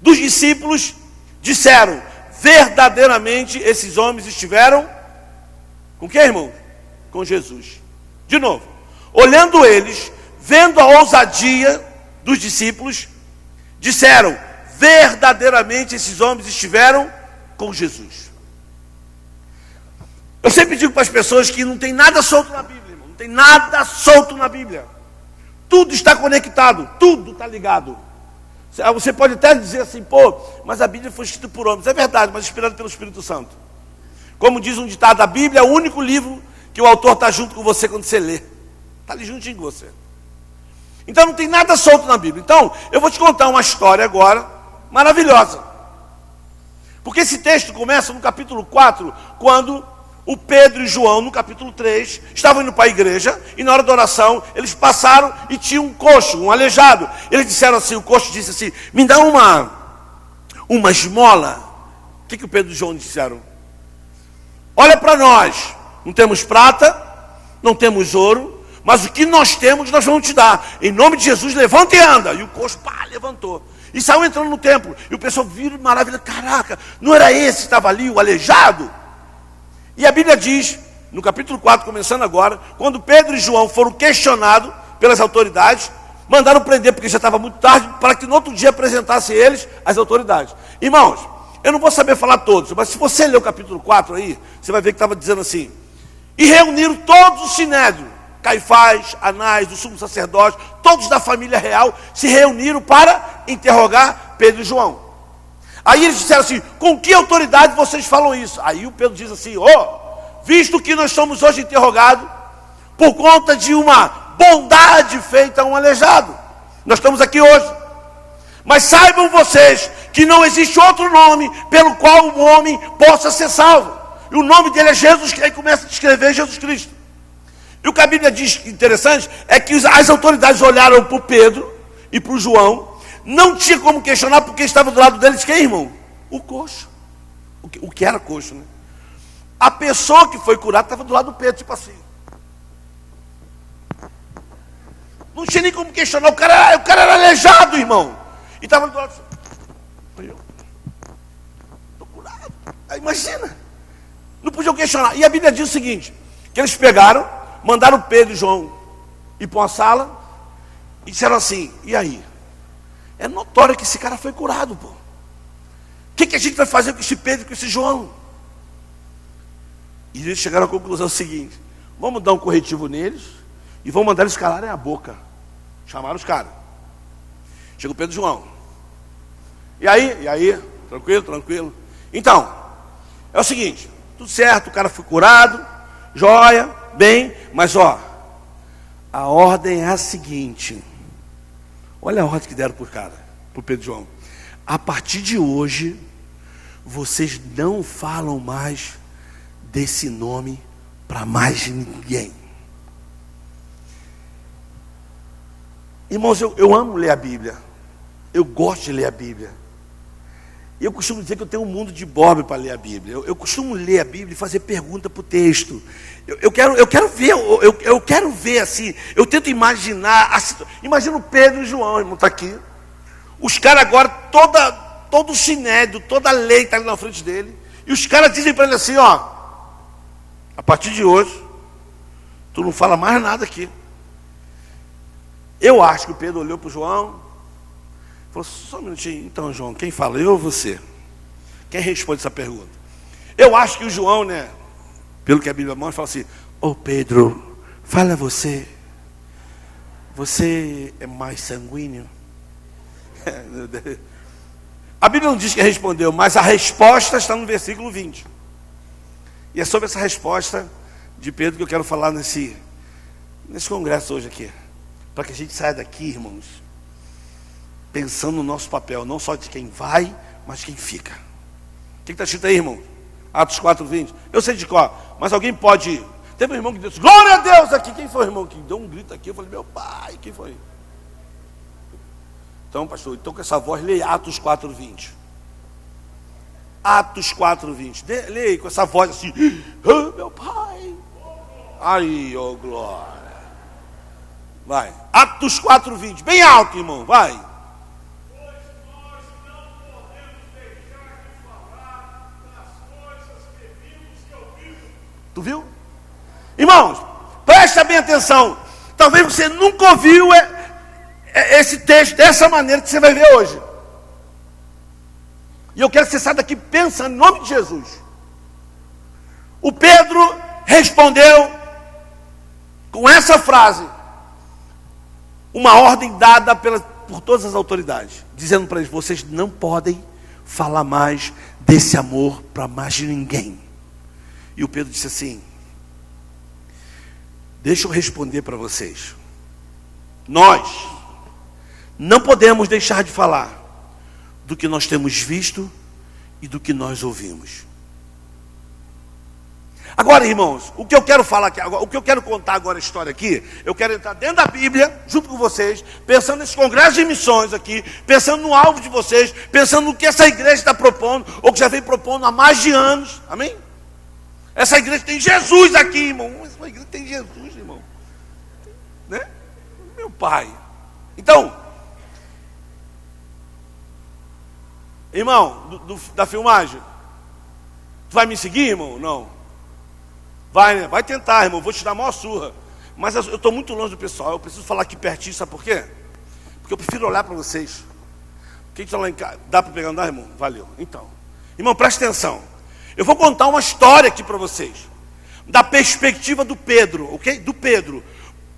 dos discípulos, disseram, verdadeiramente esses homens estiveram com quem, irmão? Com Jesus. De novo, olhando eles, vendo a ousadia dos discípulos, disseram, verdadeiramente esses homens estiveram com Jesus. Eu sempre digo para as pessoas que não tem nada solto na Bíblia, irmão. Não tem nada solto na Bíblia. Tudo está conectado, tudo está ligado. Você pode até dizer assim, pô, mas a Bíblia foi escrita por homens. É verdade, mas inspirado pelo Espírito Santo. Como diz um ditado, a Bíblia é o único livro que o autor está junto com você quando você lê. Está ali juntinho com você. Então não tem nada solto na Bíblia. Então, eu vou te contar uma história agora, maravilhosa. Porque esse texto começa no capítulo 4, quando o Pedro e João, no capítulo 3, estavam indo para a igreja, e na hora da oração, eles passaram e tinha um coxo, um aleijado. Eles disseram assim, o coxo disse assim, me dá uma esmola. O que o Pedro e João disseram? Olha para nós, não temos prata, não temos ouro, mas o que nós temos, nós vamos te dar. Em nome de Jesus, levanta e anda. E o coxo, levantou. E saiu entrando no templo. E o pessoal viu maravilha. Caraca, não era esse que estava ali, o aleijado? E a Bíblia diz, no capítulo 4, começando agora, quando Pedro e João foram questionados pelas autoridades, mandaram prender, porque já estava muito tarde, para que no outro dia apresentasse eles às autoridades. Irmãos, eu não vou saber falar todos, mas se você ler o capítulo 4 aí, você vai ver que estava dizendo assim, e reuniram todos os sinédrios, Caifás, Anás, do sumo sacerdote, todos da família real, se reuniram para interrogar Pedro e João. Aí eles disseram assim, com que autoridade vocês falam isso? Aí o Pedro diz assim, visto que nós somos hoje interrogados, por conta de uma bondade feita a um aleijado, nós estamos aqui hoje. Mas saibam vocês que não existe outro nome pelo qual o homem possa ser salvo. E o nome dele é Jesus, que aí começa a descrever Jesus Cristo. E o que a Bíblia diz interessante é que as autoridades olharam para o Pedro e para o João, não tinha como questionar porque estava do lado deles quem, irmão? O coxo. O que era coxo, né? A pessoa que foi curada estava do lado do Pedro, tipo assim. Não tinha nem como questionar, o cara era aleijado, irmão. E estava do lado assim. Estou curado. Aí, imagina. Não podiam questionar. E a Bíblia diz o seguinte, que eles pegaram, mandaram Pedro e João ir para uma sala e disseram assim, e aí? É notório que esse cara foi curado, pô. O que a gente vai fazer com esse Pedro e com esse João? E eles chegaram à conclusão seguinte, vamos dar um corretivo neles e vamos mandar eles calarem a boca. Chamaram os caras. Chegou o Pedro e João. E aí? Tranquilo. Então, é o seguinte, tudo certo, o cara foi curado, joia, bem, mas a ordem é a seguinte, olha a ordem que deram por cara, por Pedro e João. A partir de hoje, vocês não falam mais desse nome para mais ninguém. Irmãos, eu amo ler a Bíblia, eu gosto de ler a Bíblia. Eu costumo dizer que eu tenho um mundo de Bob para ler a Bíblia. Eu costumo ler a Bíblia e fazer pergunta para o texto. Eu quero ver assim. Eu tento imaginar. Imagina o Pedro e João, irmão, está aqui. Os caras agora, todo o sinédrio, toda a lei está ali na frente dele. E os caras dizem para ele assim, a partir de hoje, tu não fala mais nada aqui. Eu acho que o Pedro olhou para o João. Falou, só um minutinho, então João, quem fala? Eu ou você? Quem responde essa pergunta? Eu acho que o João, né, pelo que a Bíblia mostra, fala assim, Pedro, fala você é mais sanguíneo? A Bíblia não diz que respondeu, mas a resposta está no versículo 20. E é sobre essa resposta de Pedro que eu quero falar nesse congresso hoje aqui. Para que a gente saia daqui, irmãos, pensando no nosso papel, não só de quem vai, mas de quem fica. O que está escrito aí, irmão? Atos 4:20. Eu sei de qual, mas alguém pode... Teve um irmão que disse, glória a Deus aqui. Quem foi o irmão que deu um grito aqui? Eu falei, meu pai, quem foi? Então, pastor, com essa voz, leia Atos 4:20. Atos 4:20. Leia aí com essa voz assim, meu pai. Aí, glória. Vai. Atos 4:20. Bem alto, irmão, vai. Tu viu? Irmãos, presta bem atenção. Talvez você nunca ouviu esse texto dessa maneira que você vai ver hoje. E eu quero que você saia daqui pensando em nome de Jesus. O Pedro respondeu com essa frase, uma ordem dada por todas as autoridades, dizendo para eles, vocês não podem falar mais desse amor para mais ninguém. E o Pedro disse assim, deixa eu responder para vocês. Nós não podemos deixar de falar do que nós temos visto e do que nós ouvimos. Agora, irmãos, o que eu quero falar aqui, o que eu quero contar agora a história aqui, eu quero entrar dentro da Bíblia, junto com vocês, pensando nesse congresso de missões aqui, pensando no alvo de vocês, pensando no que essa igreja está propondo, ou que já vem propondo há mais de anos, amém? Essa igreja tem Jesus aqui, irmão. Essa igreja tem Jesus, irmão. Né? Meu pai. Então, irmão, da filmagem, tu vai me seguir, irmão? Não. Vai, né? Vai tentar, irmão. Vou te dar a maior surra. Mas eu estou muito longe do pessoal. Eu preciso falar aqui pertinho, sabe por quê? Porque eu prefiro olhar para vocês. Quem está lá em casa? Dá para pegar andar, irmão? Valeu. Então, irmão, preste atenção. Eu vou contar uma história aqui para vocês, da perspectiva do Pedro, ok? Do Pedro.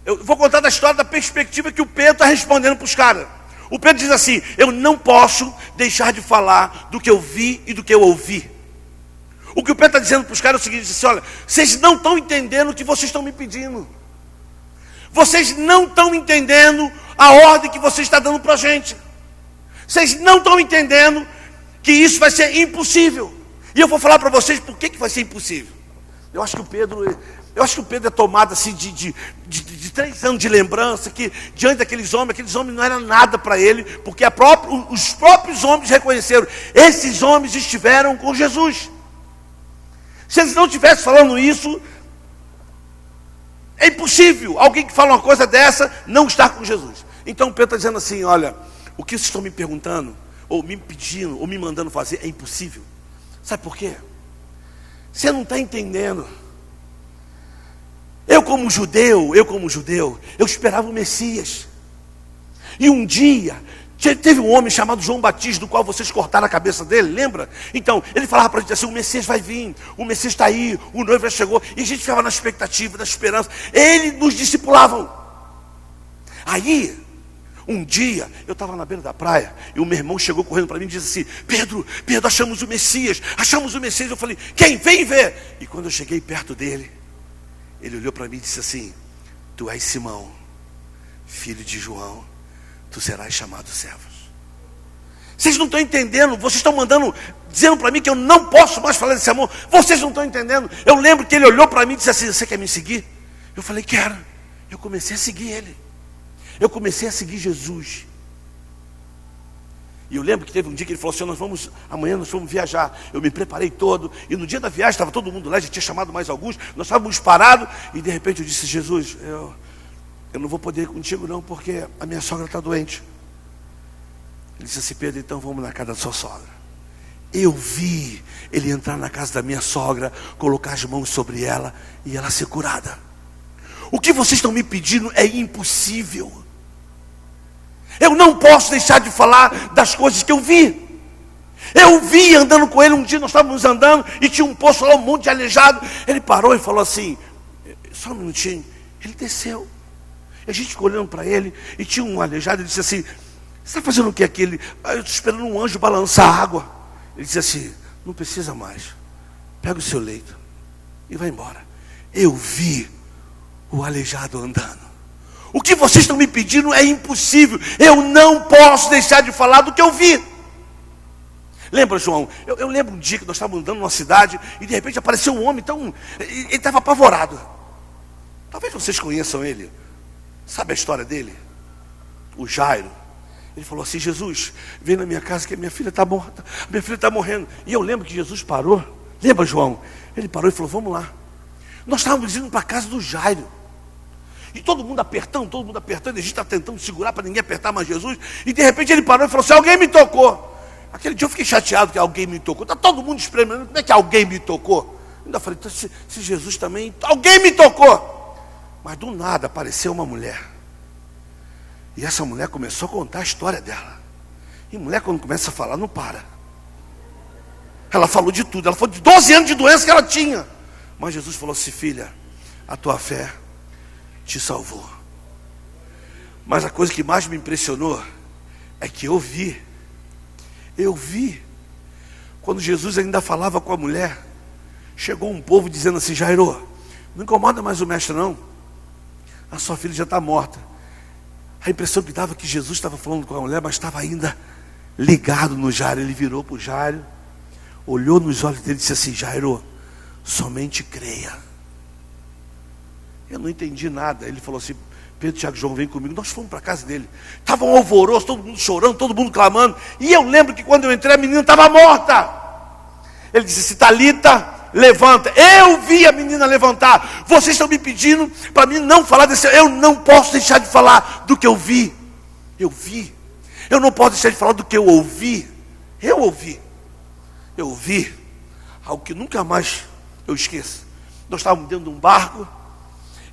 Eu vou contar da história da perspectiva que o Pedro está respondendo para os caras. O Pedro diz assim: eu não posso deixar de falar do que eu vi e do que eu ouvi. O que o Pedro está dizendo para os caras é o seguinte: diz assim, olha, vocês não estão entendendo o que vocês estão me pedindo. Vocês não estão entendendo a ordem que você está dando para a gente. Vocês não estão entendendo que isso vai ser impossível. E eu vou falar para vocês por que vai ser impossível. Eu acho que o Pedro é tomado assim de 3 anos de lembrança, que diante daqueles homens não eram nada para ele, porque os próprios homens reconheceram, esses homens estiveram com Jesus. Se eles não estivessem falando isso, é impossível alguém que fala uma coisa dessa não estar com Jesus. Então Pedro está dizendo assim: olha, o que vocês estão me perguntando, ou me pedindo, ou me mandando fazer, é impossível. Sabe por quê? Você não está entendendo. Eu como judeu, eu esperava o Messias. E um dia, teve um homem chamado João Batista, do qual vocês cortaram a cabeça dele, lembra? Então, ele falava para a gente assim: o Messias vai vir, o Messias está aí, o noivo já chegou. E a gente ficava na expectativa, na esperança. Eles nos discipulavam. Aí, um dia, eu estava na beira da praia, e o meu irmão chegou correndo para mim e disse assim: Pedro, achamos o Messias. Eu falei: quem? Vem ver. E quando eu cheguei perto dele, ele olhou para mim e disse assim: tu és Simão, filho de João, tu serás chamado Cefas. Vocês não estão entendendo, vocês estão dizendo para mim que eu não posso mais falar desse amor. Vocês não estão entendendo. Eu lembro que ele olhou para mim e disse assim: você quer me seguir? Eu falei: quero. Eu comecei a seguir ele. Eu comecei a seguir Jesus. E eu lembro que teve um dia que ele falou assim: amanhã nós vamos viajar. Eu me preparei todo, e no dia da viagem estava todo mundo lá, já tinha chamado mais alguns, nós estávamos parados, e de repente eu disse: Jesus, eu não vou poder ir contigo não, porque a minha sogra está doente. Ele disse assim: Pedro, então vamos na casa da sua sogra. Eu vi ele entrar na casa da minha sogra, colocar as mãos sobre ela, e ela ser curada. O que vocês estão me pedindo é impossível. Eu não posso deixar de falar das coisas que eu vi. Eu vi andando com ele, um dia nós estávamos andando, e tinha um poço lá, um monte de aleijado. Ele parou e falou assim: só um minutinho. Ele desceu. A gente ficou olhando para ele, e tinha um aleijado. Ele disse assim: você está fazendo o que aqui? Eu estou esperando um anjo balançar a água. Ele disse assim: não precisa mais. Pega o seu leito e vai embora. Eu vi o aleijado andando. O que vocês estão me pedindo é impossível. Eu não posso deixar de falar do que eu vi. Lembra, João? Eu lembro um dia que nós estávamos andando numa cidade, e de repente apareceu um homem, então ele estava apavorado. Talvez vocês conheçam ele. Sabe a história dele? O Jairo. Ele falou assim: Jesus, vem na minha casa que a minha filha está morta. Minha filha está morrendo. E eu lembro que Jesus parou. Lembra, João? Ele parou e falou: vamos lá. Nós estávamos indo para a casa do Jairo. E todo mundo apertando, e a gente está tentando segurar para ninguém apertar mais Jesus. E de repente ele parou e falou assim: alguém me tocou. Aquele dia eu fiquei chateado que alguém me tocou. Está todo mundo espremendo, como é que alguém me tocou? Ainda falei: então, se Jesus também, alguém me tocou. Mas do nada apareceu uma mulher. E essa mulher começou a contar a história dela. E mulher, quando começa a falar, não para. Ela falou de tudo. Ela falou de 12 anos de doença que ela tinha. Mas Jesus falou assim: filha, a tua fé te salvou. Mas a coisa que mais me impressionou é que eu vi, quando Jesus ainda falava com a mulher, chegou um povo dizendo assim: Jairo, não incomoda mais o mestre não, a sua filha já está morta. A impressão que dava que Jesus estava falando com a mulher, mas estava ainda ligado no Jairo. Ele virou para o Jairo, olhou nos olhos dele e disse assim: Jairo, somente creia. Eu não entendi nada. Ele falou assim: Pedro, Tiago e João, vem comigo. Nós fomos para a casa dele. Estava um alvoroço, todo mundo chorando, todo mundo clamando. E eu lembro que quando eu entrei, a menina estava morta. Ele disse: Talita, levanta. Eu vi a menina levantar. Vocês estão me pedindo para mim não falar desse. Eu não posso deixar de falar do que eu vi. Eu vi. Eu não posso deixar de falar do que eu ouvi. Eu ouvi. Eu ouvi algo que nunca mais eu esqueço. Nós estávamos dentro de um barco.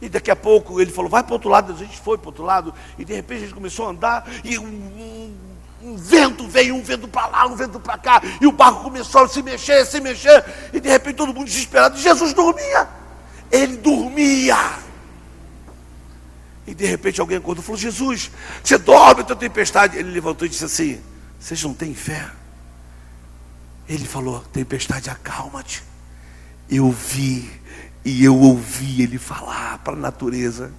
E daqui a pouco ele falou: vai para o outro lado. A gente foi para o outro lado. E de repente a gente começou a andar. E um vento veio, um vento para lá, um vento para cá. E o barco começou a se mexer, se mexer. E de repente todo mundo desesperado. Jesus dormia. Ele dormia. E de repente alguém acordou e falou: Jesus, você dorme, tem tempestade. Ele levantou e disse assim: vocês não têm fé? Ele falou: tempestade, acalma-te. Eu vi e eu ouvi ele falar para a natureza.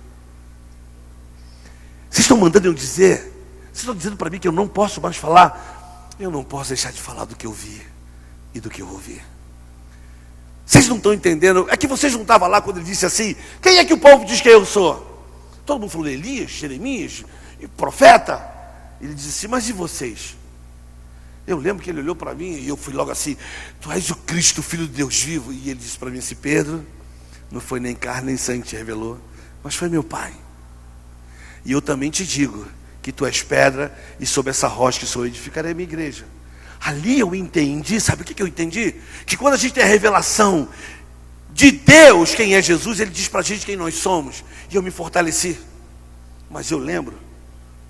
Vocês estão mandando eu dizer? Vocês estão dizendo para mim que eu não posso mais falar? Eu não posso deixar de falar do que eu vi e do que eu ouvi. Vocês não estão entendendo? É que vocês não estavam lá quando ele disse assim: quem é que o povo diz que eu sou? Todo mundo falou: Elias, Jeremias, e profeta. Ele disse assim: mas e vocês? Eu lembro que ele olhou para mim e eu fui logo assim: tu és o Cristo, Filho de Deus vivo. E ele disse para mim assim: Pedro, não foi nem carne nem sangue que te revelou, mas foi meu Pai. E eu também te digo que tu és pedra, e sobre essa rocha que sou eu edificarei a minha igreja. Ali eu entendi, sabe o que eu entendi? Que quando a gente tem a revelação de Deus, quem é Jesus, ele diz para a gente quem nós somos. E eu me fortaleci. Mas eu lembro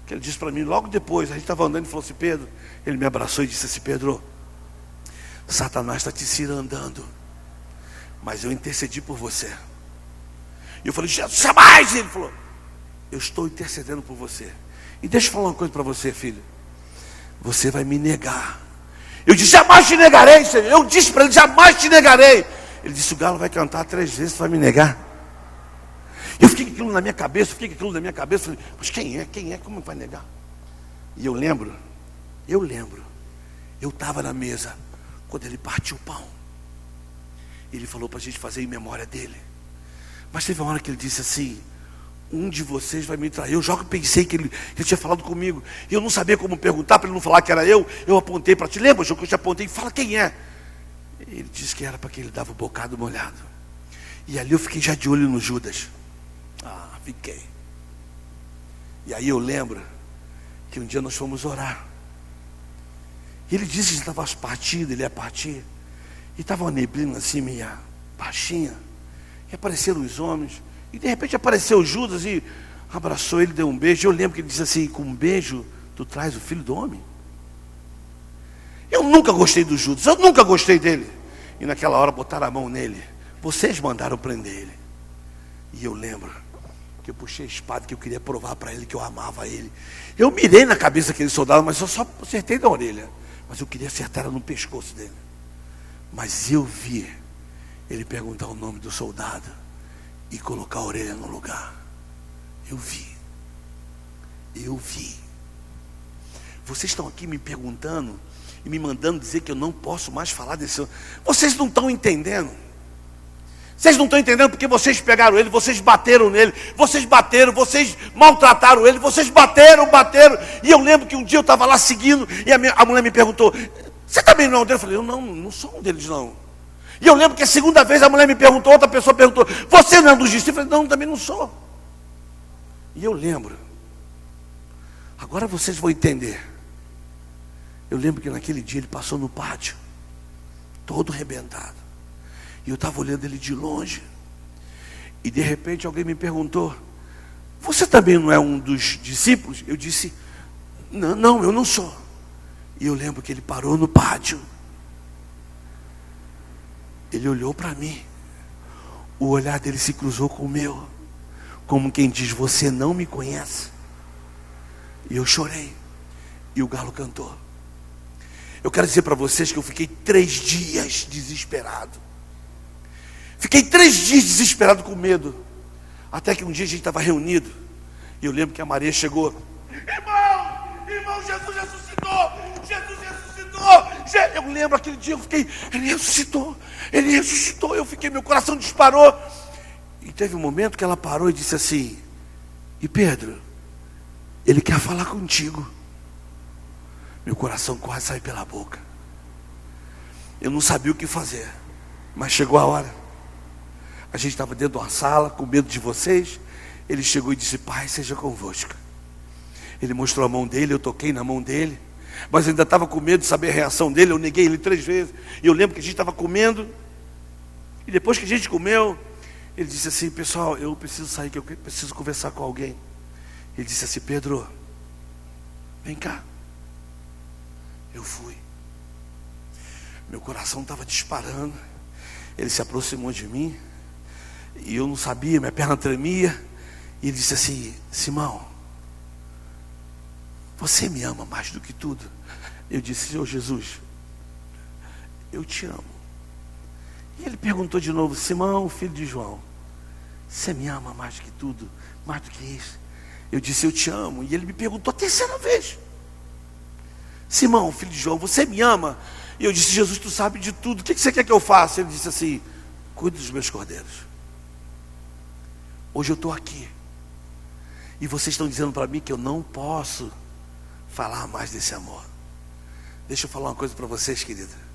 que ele disse para mim logo depois, a gente estava andando e falou assim: Pedro, ele me abraçou e disse assim: Pedro, Satanás está te cirandando, mas eu intercedi por você. E eu falei: Jesus, jamais! E ele falou: eu estou intercedendo por você. E deixa eu falar uma coisa para você, filho. Você vai me negar. Eu disse: jamais te negarei, Senhor. Eu disse para ele: jamais te negarei. Ele disse: o galo vai cantar 3 vezes, tu vai me negar. Eu fiquei com aquilo na minha cabeça, falei: mas quem é, como vai negar? E eu lembro, eu estava na mesa, quando ele partiu o pão. Ele falou para a gente fazer em memória dele. Mas teve uma hora que ele disse assim: um de vocês vai me trair. Eu já pensei que ele tinha falado comigo. E eu não sabia como perguntar, para ele não falar que era eu. Eu apontei para ti, lembra, João, que eu te apontei? Fala quem é. Ele disse que era para quem ele dava o bocado molhado. E ali eu fiquei já de olho no Judas. Fiquei. E aí eu lembro que um dia nós fomos orar. E ele disse que estava partindo, ele ia partir. E estava uma neblina assim, meia baixinha. E apareceram os homens. E de repente apareceu Judas e abraçou ele, deu um beijo. E eu lembro que ele disse assim: com um beijo tu traz o Filho do Homem. Eu nunca gostei do Judas, eu nunca gostei dele. E naquela hora botaram a mão nele. Vocês mandaram prender ele. E eu lembro que eu puxei a espada, que eu queria provar para ele que eu amava ele. Eu mirei na cabeça daquele soldado, mas eu só acertei na orelha. Mas eu queria acertar no pescoço dele. Mas eu vi ele perguntar o nome do soldado e colocar a orelha no lugar. Eu vi. Vocês estão aqui me perguntando e me mandando dizer que eu não posso mais falar desse. Vocês não estão entendendo. Vocês não estão entendendo porque vocês pegaram ele, vocês bateram nele, vocês maltrataram ele, vocês bateram. E eu lembro que um dia eu estava lá seguindo e a mulher me perguntou: você também não é um deles? Eu falei: eu não sou um deles não. E eu lembro que a segunda vez a mulher me perguntou, outra pessoa perguntou: você não é um dos discípulos? Eu falei: não, também não sou. E eu lembro, agora vocês vão entender. Eu lembro que naquele dia ele passou no pátio, todo arrebentado. E eu estava olhando ele de longe. E de repente alguém me perguntou: você também não é um dos discípulos? Eu disse: não, eu não sou. E eu lembro que ele parou no pátio. Ele olhou para mim. O olhar dele se cruzou com o meu, como quem diz: você não me conhece. E eu chorei. E o galo cantou. Eu quero dizer para vocês que eu fiquei 3 dias desesperado. Fiquei 3 dias desesperado com medo. Até que um dia a gente estava reunido. E eu lembro que a Maria chegou: irmão, irmão, Jesus ressuscitou! Jesus ressuscitou! Eu lembro aquele dia, eu fiquei, ele ressuscitou! Ele ressuscitou! Eu fiquei, meu coração disparou. E teve um momento que ela parou e disse assim: e Pedro, ele quer falar contigo. Meu coração quase saiu pela boca. Eu não sabia o que fazer, mas chegou a hora. A gente estava dentro de uma sala, com medo de vocês. Ele chegou e disse: Pai, seja convosco. Ele mostrou a mão dele, eu toquei na mão dele, mas eu ainda estava com medo de saber a reação dele. Eu neguei ele 3 vezes. E eu lembro que a gente estava comendo, e depois que a gente comeu, ele disse assim: pessoal, eu preciso sair, que eu preciso conversar com alguém. Ele disse assim: Pedro, vem cá. Eu fui. Meu coração estava disparando. Ele se aproximou de mim, e eu não sabia, minha perna tremia. E ele disse assim: Simão, você me ama mais do que tudo? Eu disse: Senhor Jesus, eu te amo. E ele perguntou de novo: Simão, filho de João, você me ama mais do que tudo? Mais do que isso? Eu disse: eu te amo. E ele me perguntou a 3ª vez: Simão, filho de João, você me ama? E eu disse: Jesus, tu sabe de tudo, o que você quer que eu faça? Ele disse assim: cuide dos meus cordeiros. Hoje eu estou aqui, e vocês estão dizendo para mim que eu não posso falar mais desse amor. Deixa eu falar uma coisa para vocês, querida.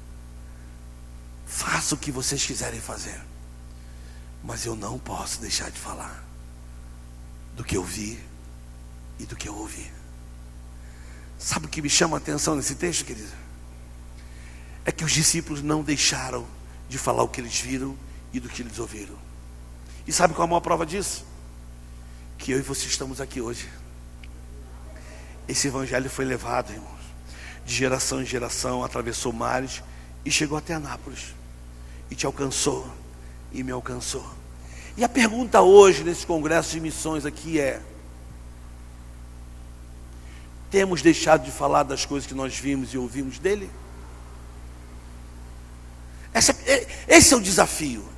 Faça o que vocês quiserem fazer, mas eu não posso deixar de falar do que eu vi e do que eu ouvi. Sabe o que me chama a atenção nesse texto, querida? É que os discípulos não deixaram de falar o que eles viram e do que eles ouviram. E sabe qual é a maior prova disso? Que eu e você estamos aqui hoje. Esse evangelho foi levado, irmãos, de geração em geração, atravessou mares e chegou até Anápolis. E te alcançou e me alcançou. E a pergunta hoje, nesse congresso de missões aqui é: temos deixado de falar das coisas que nós vimos e ouvimos dele? Esse é o desafio.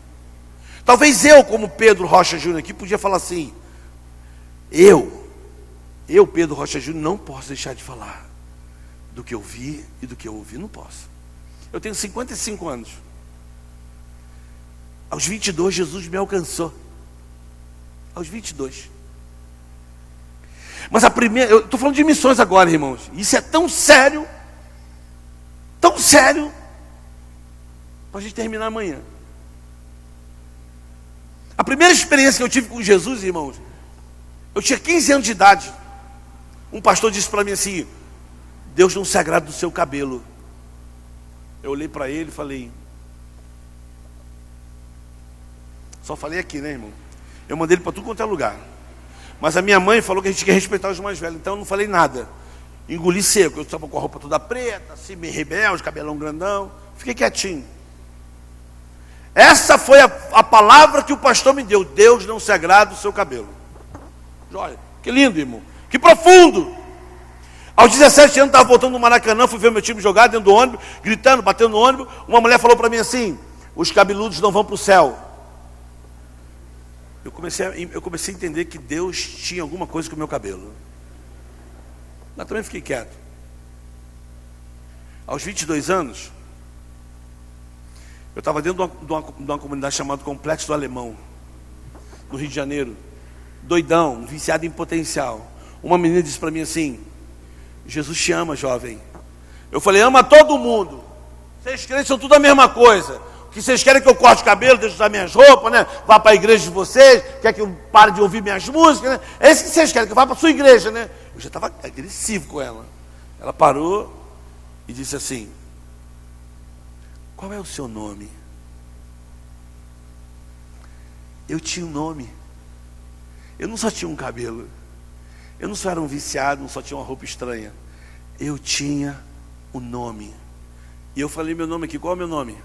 Talvez eu, como Pedro Rocha Júnior aqui, podia falar assim: eu, Pedro Rocha Júnior, não posso deixar de falar do que eu vi e do que eu ouvi. Não posso. Eu tenho 55 anos. Aos 22, Jesus me alcançou. Aos 22. Mas eu estou falando de missões agora, irmãos. Isso é tão sério, para a gente terminar amanhã. A primeira experiência que eu tive com Jesus, irmãos, eu tinha 15 anos de idade. Um pastor disse para mim assim: Deus não se agrada do seu cabelo. Eu olhei para ele e falei, só falei aqui, né, irmão? Eu mandei ele para tudo quanto é lugar. Mas a minha mãe falou que a gente tinha que respeitar os mais velhos, então eu não falei nada. Engoli seco. Eu estava com a roupa toda preta, assim, meio rebelde, cabelão grandão. Fiquei quietinho. Essa foi a palavra que o pastor me deu: Deus não se agrada do seu cabelo. Olha, que lindo, irmão. Que profundo. Aos 17 anos, estava voltando no Maracanã, fui ver meu time jogar dentro do ônibus, gritando, batendo no ônibus. Uma mulher falou para mim assim: os cabeludos não vão para o céu. Eu comecei a entender que Deus tinha alguma coisa com o meu cabelo. Mas também fiquei quieto. Aos 22 anos, eu estava dentro de uma comunidade chamada Complexo do Alemão, no Rio de Janeiro. Doidão, viciado em potencial. Uma menina disse para mim assim: Jesus te ama, jovem. Eu falei: ama todo mundo. Vocês crentes são tudo a mesma coisa. Que vocês querem que eu corte o cabelo, deixe usar minhas roupas, né? Vá para a igreja de vocês, quer que eu pare de ouvir minhas músicas, né? É isso que vocês querem, que eu vá para a sua igreja, né? Eu já estava agressivo com ela. Ela parou e disse assim: qual é o seu nome? Eu tinha um nome. Eu não só tinha um cabelo. Eu não só era um viciado, não só tinha uma roupa estranha. Eu tinha um nome. E eu falei meu nome aqui. Qual é o meu nome?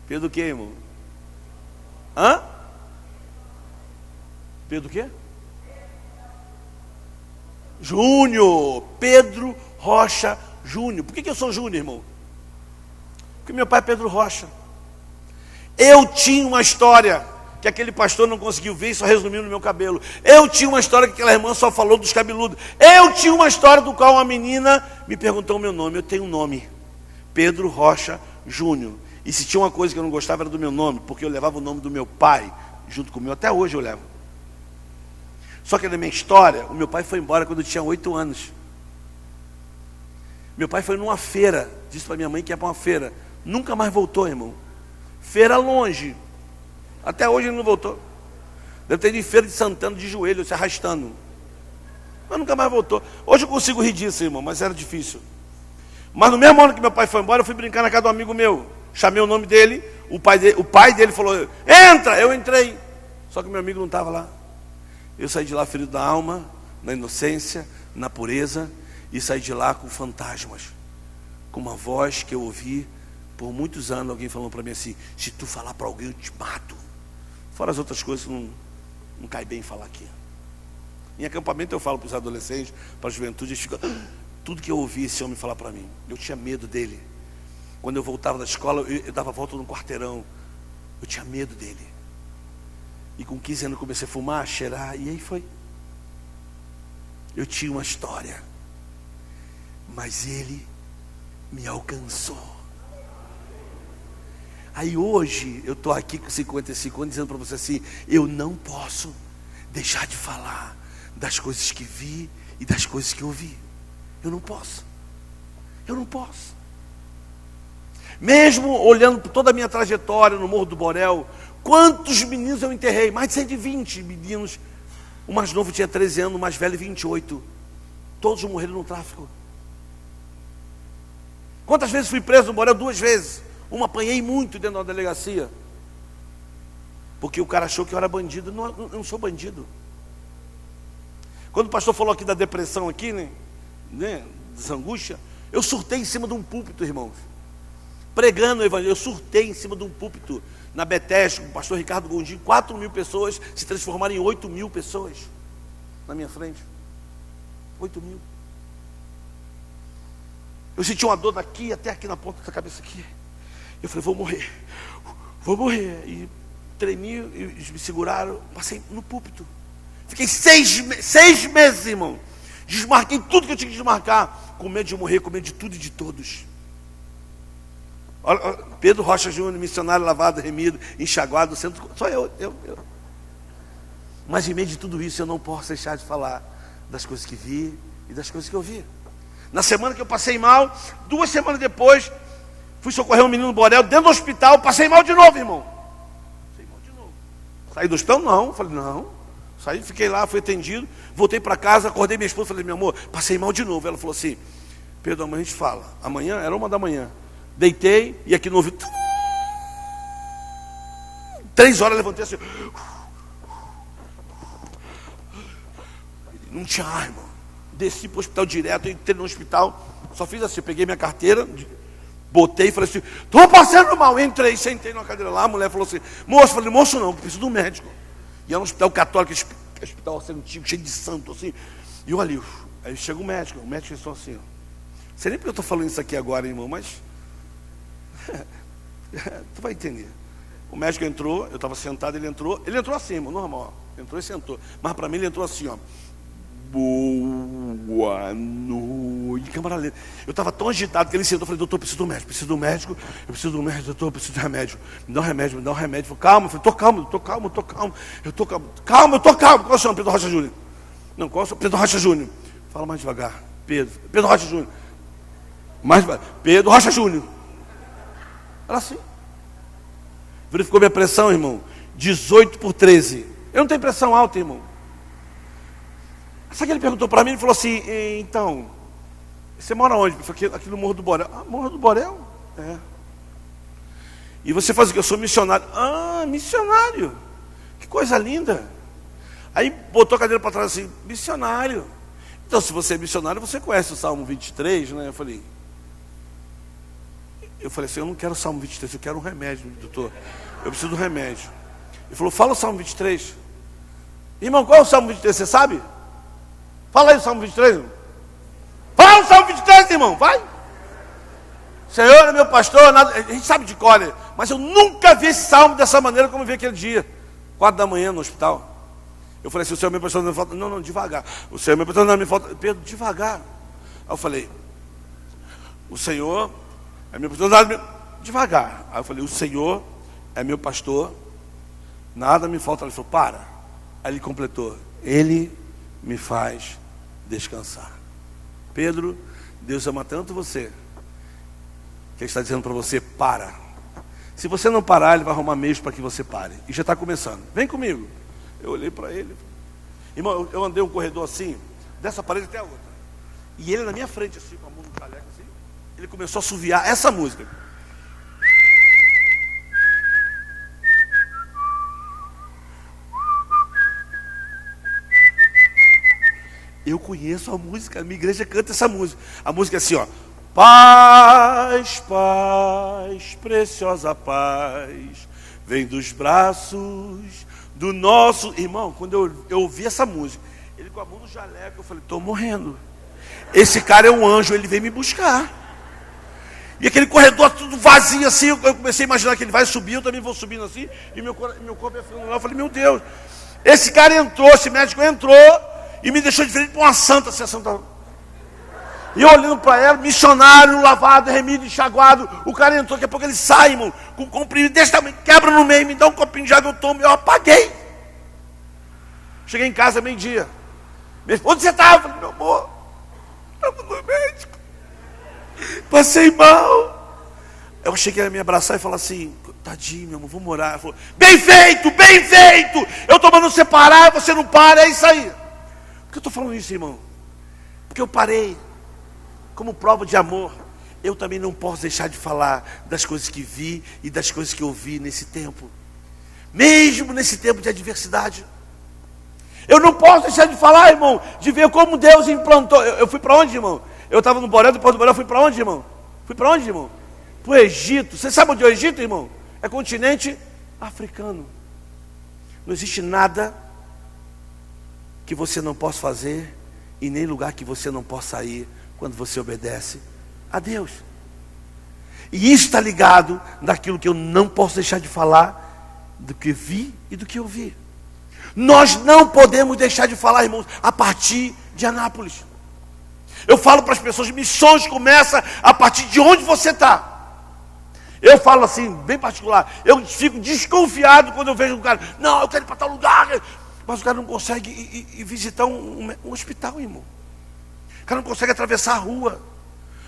Pedro o quê, irmão? Hã? Pedro o quê? Júnior. Pedro Rocha Júnior. Por que eu sou Júnior, irmão? Porque meu pai é Pedro Rocha. Eu tinha uma história. que aquele pastor não conseguiu ver e só resumiu no meu cabelo. Eu tinha uma história que aquela irmã só falou dos cabeludos. Eu tinha uma história do qual uma menina me perguntou o meu nome. Eu tenho um nome, Pedro Rocha Júnior. E se tinha uma coisa que eu não gostava era do meu nome, porque eu levava o nome do meu pai junto com o meu, até hoje eu levo. Só que na minha história, o meu pai foi embora quando eu tinha 8 anos. Meu pai foi numa feira, disse para minha mãe que ia para uma feira. Nunca mais voltou, irmão. Feira longe. Até hoje ele não voltou. Deve ter ido em Feira de Santana de joelho, se arrastando. Mas nunca mais voltou. Hoje eu consigo rir disso, irmão, mas era difícil. Mas no mesmo ano que meu pai foi embora, eu fui brincar na casa de um amigo meu. Chamei o nome dele, o pai dele falou, entra! Eu entrei. Só que meu amigo não estava lá. Eu saí de lá ferido da alma, na inocência, na pureza, e saí de lá com fantasmas. Com uma voz que eu ouvi por muitos anos, alguém falando para mim assim, se tu falar para alguém eu te mato. Fora as outras coisas que não cai bem falar aqui. Em acampamento eu falo para os adolescentes, para a juventude, eles ficam, tudo que eu ouvi esse homem falar para mim, eu tinha medo dele. Quando eu voltava da escola, eu dava volta no quarteirão, eu tinha medo dele. E com 15 anos eu comecei a fumar, a cheirar, e aí foi. Eu tinha uma história, mas ele me alcançou. Aí hoje, eu estou aqui com 55 anos dizendo para você assim, eu não posso deixar de falar das coisas que vi e das coisas que ouvi. Eu não posso. Eu não posso. Mesmo olhando por toda a minha trajetória no Morro do Borel, quantos meninos eu enterrei? Mais de 120 meninos. O mais novo tinha 13 anos, o mais velho 28. Todos morreram no tráfico. Quantas vezes fui preso no Borel? 2 vezes. Uma apanhei muito dentro da delegacia. Porque o cara achou que eu era bandido. Não, eu não sou bandido. Quando o pastor falou aqui da depressão aqui, né, dessa angústia, eu surtei em cima de um púlpito, irmãos. Pregando o evangelho, eu surtei em cima de um púlpito na Betesda, com o pastor Ricardo Gondim, 4.000 pessoas se transformaram em 8.000 pessoas na minha frente. 8.000. Eu senti uma dor daqui até aqui na ponta da cabeça aqui. Eu falei, vou morrer. E tremi, eles me seguraram, passei no púlpito. Fiquei 6 meses, irmão. Desmarquei tudo que eu tinha que desmarcar, com medo de morrer, com medo de tudo e de todos. Olha, Pedro Rocha Júnior, missionário lavado, remido, enxaguado, centro, só eu. Mas em meio de tudo isso, eu não posso deixar de falar das coisas que vi e das coisas que eu vi. Na semana que eu passei mal, 2 semanas depois, fui socorrer um menino no Borel, dentro do hospital, passei mal de novo, irmão. Passei mal de novo. Saí do hospital? Não. Falei, não. Saí, fiquei lá, fui atendido, voltei para casa, acordei minha esposa, falei, meu amor, passei mal de novo. Ela falou assim, Pedro, amanhã a gente fala. Amanhã, era 1 da manhã. Deitei, e aqui no ouvido, 3 horas levantei assim. Não tinha ar, irmão. Desci para o hospital direto, entrei no hospital, só fiz assim, peguei minha carteira, botei e falei assim, estou passando mal. Entrei, sentei numa cadeira lá, a mulher falou assim, moço, falei, moço não, preciso de um médico. E era um hospital católico, hospital assim, antigo, cheio de santo, assim. E eu ali, aí chega o médico só assim, ó. Não sei nem porque eu estou falando isso aqui agora, irmão, mas tu vai entender. O médico entrou, eu estava sentado, ele entrou assim, irmão, normal, ó. Entrou e sentou. Mas para mim ele entrou assim, ó. Boa noite, câmara lenta. Eu estava tão agitado que ele sentou. Eu falei, doutor, preciso do médico, doutor, preciso de remédio. Me dá um remédio. Eu falei, calma. Eu falei, tô calmo. Qual é o seu nome? Pedro Rocha Júnior. Não, qual é o seu? Pedro Rocha Júnior. Fala mais devagar. Pedro Rocha Júnior. Mais devagar. Pedro Rocha Júnior. Era assim. Verificou minha pressão, irmão? 18/13. Eu não tenho pressão alta, irmão. Sabe que ele perguntou para mim, ele falou assim, então, você mora onde? Eu falei, aqui no Morro do Borel. Ah, Morro do Borel? É. E você faz o quê? Eu sou missionário. Ah, missionário. Que coisa linda. Aí botou a cadeira para trás assim, missionário. Então, se você é missionário, você conhece o Salmo 23, né? Eu falei assim, eu não quero o Salmo 23, eu quero um remédio, doutor. Eu preciso de um remédio. Ele falou, fala o Salmo 23. Irmão, qual é o Salmo 23, você sabe? Fala aí o Salmo 23, irmão. Fala o Salmo 23, irmão, vai. Senhor é meu pastor, nada, a gente sabe de cor, mas eu nunca vi esse salmo dessa maneira como eu vi aquele dia. 4 da manhã no hospital. Eu falei assim, o Senhor me emprestou, não me falta. Não, devagar. O Senhor me emprestou, não me falta. Pedro, devagar. Aí eu falei, o Senhor é meu pastor, devagar. Aí eu falei, o Senhor é meu pastor, nada me falta. Ele falou, para. Aí ele completou, Ele me faz descansar. Pedro, Deus ama tanto você, que Ele está dizendo para você, para. Se você não parar, Ele vai arrumar meios para que você pare. E já está começando. Vem comigo. Eu olhei para ele. Irmão, eu andei um corredor assim, dessa parede até a outra. E ele na minha frente, assim, com a mão no jaleco, assim. Ele começou a assoviar essa música. Eu conheço a música, a minha igreja canta essa música. A música é assim, ó. Paz, paz, preciosa paz, vem dos braços do nosso... Irmão, quando eu ouvi essa música, ele com a mão no jaleco, eu falei, estou morrendo. Esse cara é um anjo, ele vem me buscar. E aquele corredor tudo vazio assim, eu comecei a imaginar que ele vai subir, eu também vou subindo assim, e meu corpo ia ficando lá, eu falei, meu Deus. Esse cara entrou, esse médico entrou, e me deixou diferente para uma santa, assim, a santa... E eu olhando para ela, missionário, lavado, remido, enxaguado. O cara entrou, daqui a pouco ele sai, irmão, com um comprimido desse tamanho, quebra no meio, me dá um copinho de água, eu tomo, eu apaguei. Cheguei em casa meio-dia. Onde você estava? Eu falei, meu amor, estava no médico. Passei mal. Eu achei que ele ia me abraçar e falar assim, tadinho, meu amor, vamos orar. Ela falou, bem feito, bem feito. Eu estou mandando você parar, você não para, é isso aí. Por que eu estou falando isso, irmão? Porque eu parei. Como prova de amor, eu também não posso deixar de falar das coisas que vi e das coisas que ouvi nesse tempo. Mesmo nesse tempo de adversidade. Eu não posso deixar de falar, irmão, de ver como Deus implantou. Eu fui para onde, irmão? Eu estava no Boré, depois do Boré eu fui para onde, irmão? Fui para onde, irmão? Para o Egito. Você sabe onde é o Egito, irmão? É continente africano. Não existe nada que você não possa fazer e nem lugar que você não possa ir quando você obedece a Deus. E isso está ligado naquilo que eu não posso deixar de falar, do que vi e do que eu vi. Nós não podemos deixar de falar, irmãos, a partir de Anápolis. Eu falo para as pessoas, missões começam a partir de onde você está. Eu falo assim, bem particular, eu fico desconfiado quando eu vejo um cara, não, eu quero ir para tal lugar, mas o cara não consegue ir visitar um hospital, irmão. O cara não consegue atravessar a rua.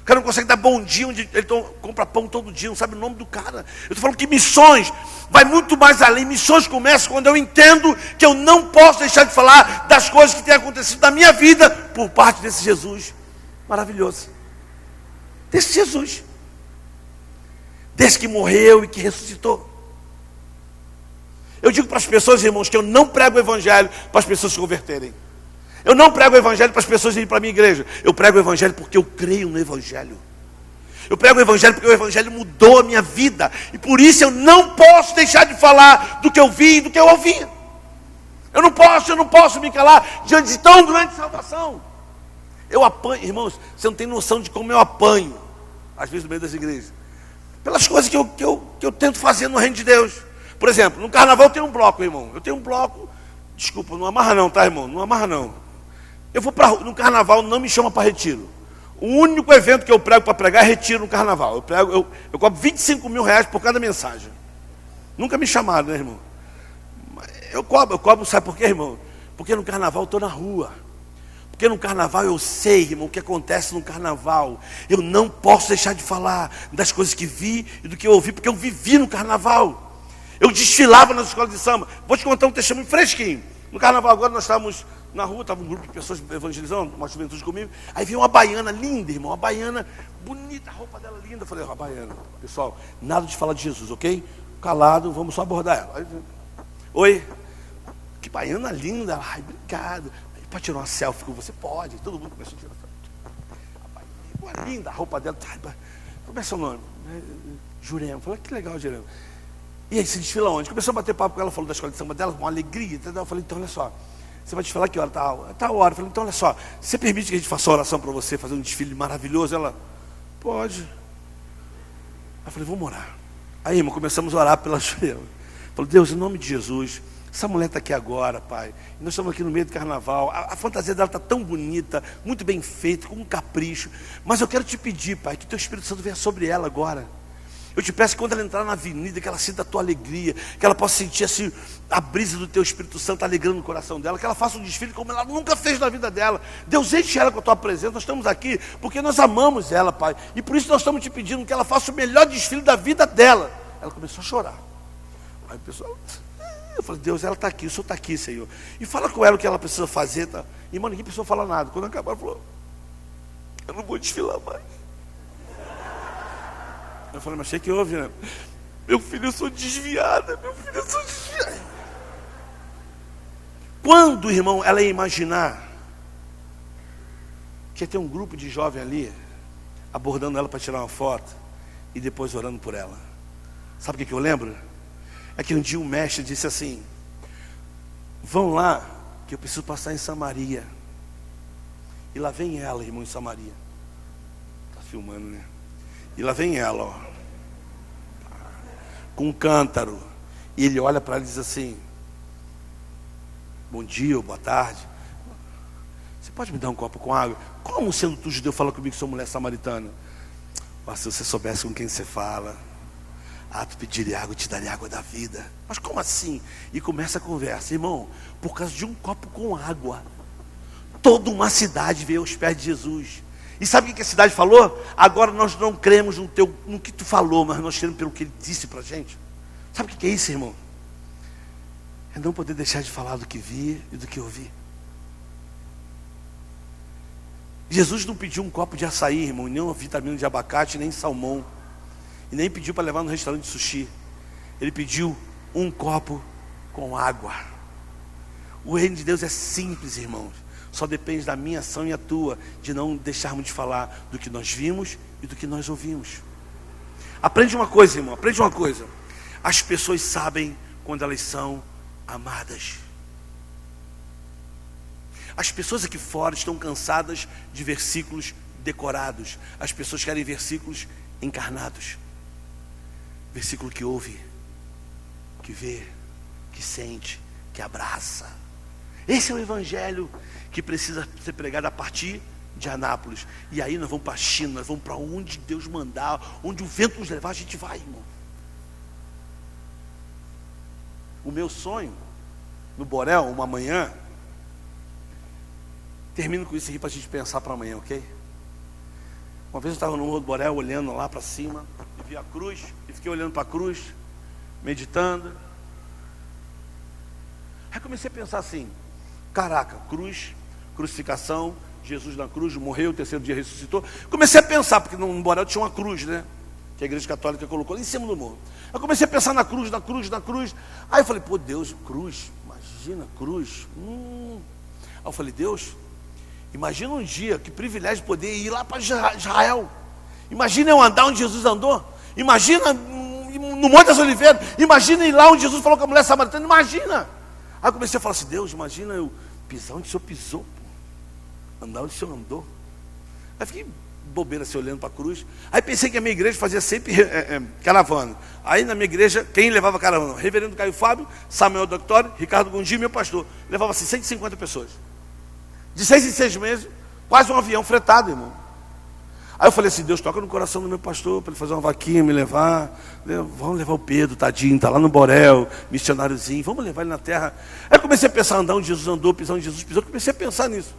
O cara não consegue dar bom dia onde ele compra pão todo dia, não sabe o nome do cara. Eu estou falando que missões vai muito mais além. Missões começam quando eu entendo que eu não posso deixar de falar das coisas que têm acontecido na minha vida por parte desse Jesus maravilhoso. Desse Jesus. Desse que morreu e que ressuscitou. Eu digo para as pessoas, irmãos, que eu não prego o evangelho para as pessoas se converterem. Eu não prego o evangelho para as pessoas irem para a minha igreja. Eu prego o evangelho porque eu creio no evangelho. Eu prego o evangelho porque o evangelho mudou a minha vida. E por isso eu não posso deixar de falar do que eu vi e do que eu ouvi. Eu não posso me calar diante de tão grande salvação. Eu apanho, irmãos, você não tem noção de como eu apanho, às vezes no meio das igrejas, pelas coisas que eu tento fazer no reino de Deus. Por exemplo, no carnaval eu tenho um bloco, irmão. Eu tenho um bloco, desculpa, não amarra não, tá, irmão? Não amarra não. Eu vou para no carnaval, não me chama para retiro. O único evento que eu prego para pregar é retiro no carnaval. Eu cobro 25 mil reais por cada mensagem. Nunca me chamaram, né, irmão? Eu cobro, sabe por quê, irmão? Porque no carnaval eu estou na rua. Porque no carnaval eu sei, irmão, o que acontece no carnaval. Eu não posso deixar de falar das coisas que vi e do que eu ouvi, porque eu vivi no carnaval. Eu desfilava nas escolas de samba. Vou te contar um testemunho fresquinho. No carnaval agora nós estávamos na rua, estava um grupo de pessoas evangelizando, uma juventude comigo. Aí veio uma baiana linda, irmão, uma baiana bonita, a roupa dela linda. Eu falei, uma baiana, pessoal, nada de falar de Jesus, ok? Calado, vamos só abordar ela. Aí, oi, que baiana linda. Ai, obrigado. Pode tirar uma selfie com você? Pode. Todo mundo começou a tirar selfie. A baiana linda, a roupa dela. Como é seu nome? Jurema. Falei, que legal, Jurema. E aí, se desfila onde? Começou a bater papo com ela, falou da escola de samba dela, com uma alegria. Entendeu? Eu falei, então, olha só. Você vai desfilar que hora? Tá a hora. Eu falei, então olha só, você permite que a gente faça uma oração para você, fazer um desfile maravilhoso? Ela, pode. Eu falei, vamos orar. Aí, irmão, começamos a orar pela Jurema. Falei, Deus, em nome de Jesus, Essa mulher está aqui agora, Pai. Nós estamos aqui no meio do carnaval. A fantasia dela está tão bonita, muito bem feita, com um capricho. Mas eu quero te pedir, Pai, que o Teu Espírito Santo venha sobre ela agora. Eu te peço que quando ela entrar na avenida, que ela sinta a Tua alegria, que ela possa sentir assim, a brisa do Teu Espírito Santo alegrando o coração dela, que ela faça um desfile como ela nunca fez na vida dela. Deus, enche ela com a Tua presença. Nós estamos aqui porque nós amamos ela, Pai. E por isso nós estamos te pedindo que ela faça o melhor desfile da vida dela. Ela começou a chorar. Aí o pessoal... Eu falei, Deus, ela está aqui, o Senhor está aqui, Senhor. E fala com ela o que ela precisa fazer. Tá? Irmão, ninguém precisou falar nada. Quando acabar, ela falou, eu não vou desfilar mais. Eu falei, mas o que houve, né? Meu filho, eu sou desviada. Meu filho, eu sou desviada. Quando, irmão, ela ia imaginar que ia ter um grupo de jovens ali, abordando ela para tirar uma foto, e depois orando por ela. Sabe o que eu lembro? É que um dia um mestre disse assim, vão lá, que eu preciso passar em Samaria. E lá vem ela, irmão, em Samaria. Está filmando, né? E lá vem ela, ó, com um cântaro. E ele olha para ela e diz assim, bom dia ou boa tarde. Você pode me dar um copo com água? Como sendo tu judeu fala comigo que sou mulher samaritana? Mas se você soubesse com quem você fala, tu pediria água, eu te daria água da vida. Mas como assim? E começa a conversa, irmão, por causa de um copo com água, toda uma cidade veio aos pés de Jesus. E sabe o que a cidade falou? Agora nós não cremos no que tu falou, mas nós cremos pelo que ele disse para a gente. Sabe o que é isso, irmão? É não poder deixar de falar do que vi e do que ouvi. Jesus não pediu um copo de açaí, irmão, nem uma vitamina de abacate, nem salmão. E nem pediu para levar no restaurante de sushi. Ele pediu um copo com água. O reino de Deus é simples, irmãos. Só depende da minha ação e a tua, de não deixarmos de falar do que nós vimos e do que nós ouvimos. Aprende uma coisa, irmão, aprende uma coisa. As pessoas sabem quando elas são amadas. As pessoas aqui fora estão cansadas de versículos decorados. As pessoas querem versículos encarnados. Versículo que ouve, que vê, que sente, que abraça. Esse é o evangelho que precisa ser pregado a partir de Anápolis. E aí nós vamos para a China, nós vamos para onde Deus mandar, onde o vento nos levar, a gente vai, irmão. O meu sonho, no Borel, uma manhã, termino com isso aqui para a gente pensar para amanhã, ok? Uma vez eu estava no Morro do Borel, olhando lá para cima, e vi a cruz, e fiquei olhando para a cruz, meditando. Aí comecei a pensar assim, caraca, cruz, crucificação, Jesus na cruz, morreu, o terceiro dia ressuscitou. Comecei a pensar, porque no Borel tinha uma cruz, né? Que a igreja católica colocou lá em cima do morro. Eu comecei a pensar na cruz, na cruz, na cruz. Aí eu falei, pô, Deus, cruz, imagina, cruz. Aí eu falei, Deus, imagina um dia, que privilégio poder ir lá para Israel. Imagina eu andar onde Jesus andou. Imagina no Monte das Oliveiras. Imagina ir lá onde Jesus falou com a mulher samaritana. Imagina. Aí eu comecei a falar assim, Deus, imagina eu pisar onde o Senhor pisou, pô. Andar onde o Senhor andou. Aí fiquei bobeira assim, olhando para a cruz. Aí pensei que a minha igreja fazia sempre caravana. Aí na minha igreja, quem levava caravana? Reverendo Caio Fábio, Samuel Doctório, Ricardo Gondim, meu pastor. Levava assim 150 pessoas. De 6 em 6 meses, quase um avião fretado, irmão. Aí eu falei assim, Deus, toca no coração do meu pastor, para ele fazer uma vaquinha, me levar. Vamos levar o Pedro, tadinho, está lá no Borel, missionáriozinho, vamos levar ele na terra. Aí eu comecei a pensar, andar onde Jesus andou, pisar onde Jesus pisou, comecei a pensar nisso.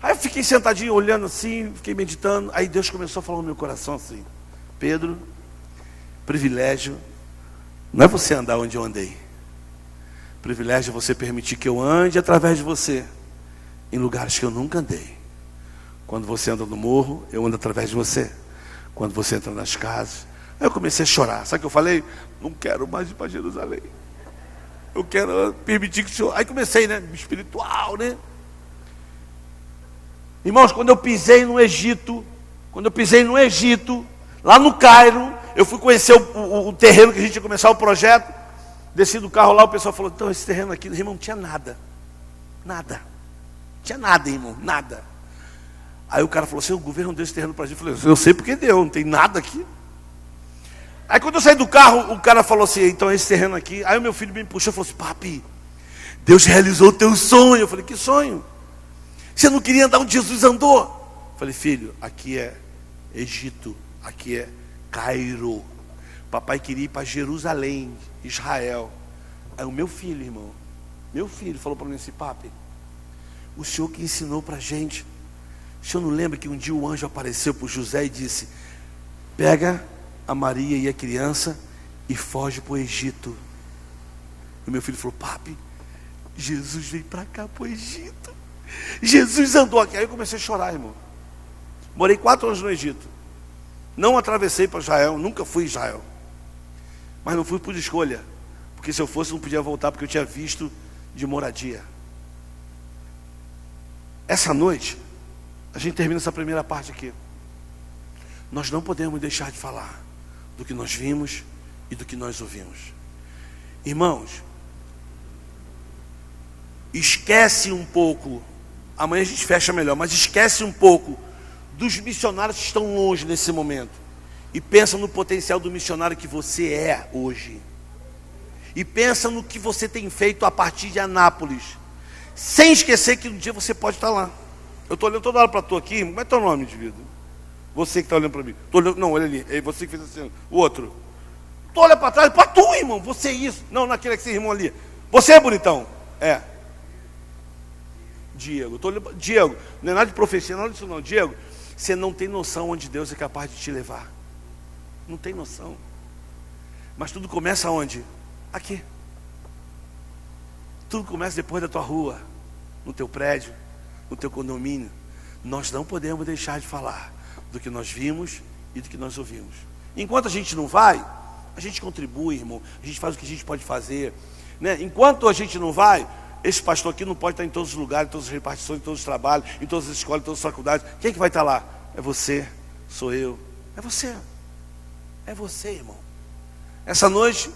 Aí eu fiquei sentadinho, olhando assim, fiquei meditando. Aí Deus começou a falar no meu coração assim, Pedro, privilégio não é você andar onde eu andei. Privilégio é você permitir que eu ande através de você em lugares que eu nunca andei. Quando você anda no morro, eu ando através de você. Quando você entra nas casas. Aí eu comecei a chorar. Sabe o que eu falei? Não quero mais ir para Jerusalém. Eu quero permitir que o Senhor... Aí comecei, né? Espiritual, né? Irmãos, quando eu pisei no Egito, lá no Cairo, eu fui conhecer o terreno que a gente ia começar o projeto. Desci do carro lá, o pessoal falou, então esse terreno aqui, irmão, não tinha nada. Nada. Não tinha nada, irmão, nada. Aí o cara falou assim, o governo deu esse terreno para a gente. Eu falei, eu sei porque deu, não tem nada aqui. Aí quando eu saí do carro, o cara falou assim, então esse terreno aqui. Aí o meu filho me puxou e falou assim, papi, Deus realizou o teu sonho. Eu falei, que sonho? Você não queria andar onde Jesus andou? Eu falei, filho, aqui é Egito, aqui é Cairo. Papai queria ir para Jerusalém, Israel. Aí o meu filho, irmão, meu filho falou para mim assim, papi, o senhor que ensinou para a gente, o senhor não lembra que um dia o anjo apareceu para o José e disse, pega a Maria e a criança e foge para o Egito. E o meu filho falou, papi, Jesus veio para cá, para o Egito. Jesus andou aqui. Aí eu comecei a chorar, irmão. Morei 4 anos no Egito. Não atravessei para Israel, nunca fui a Israel. Mas não fui por escolha. Porque se eu fosse, não podia voltar, porque eu tinha visto de moradia. Essa noite, a gente termina essa primeira parte aqui. Nós não podemos deixar de falar do que nós vimos e do que nós ouvimos. Irmãos, esquece um pouco, amanhã a gente fecha melhor, mas esquece um pouco dos missionários que estão longe nesse momento e pensa no potencial do missionário que você é hoje. E pensa no que você tem feito a partir de Anápolis, sem esquecer que um dia você pode estar lá. Eu estou olhando toda hora para tu aqui. Como é teu nome, indivíduo? Você que está olhando para mim. Olhando, não, olha ali, é você que fez assim. O outro. Tu olha para trás, para tu, irmão. Você é isso. Não, naquele que você irmão ali. Você é bonitão. É. Diego. Diego, não é nada de profecia, nada disso não. Diego, você não tem noção onde Deus é capaz de te levar. Não tem noção. Mas tudo começa onde? Aqui. Tudo começa depois da tua rua, no teu prédio, no teu condomínio. Nós não podemos deixar de falar do que nós vimos e do que nós ouvimos. Enquanto a gente não vai, a gente contribui, irmão. A gente faz o que a gente pode fazer, né? Enquanto a gente não vai, esse pastor aqui não pode estar em todos os lugares, em todas as repartições, em todos os trabalhos, em todas as escolas, em todas as faculdades. Quem é que vai estar lá? É você, sou eu. É você. É você, irmão. Essa noite,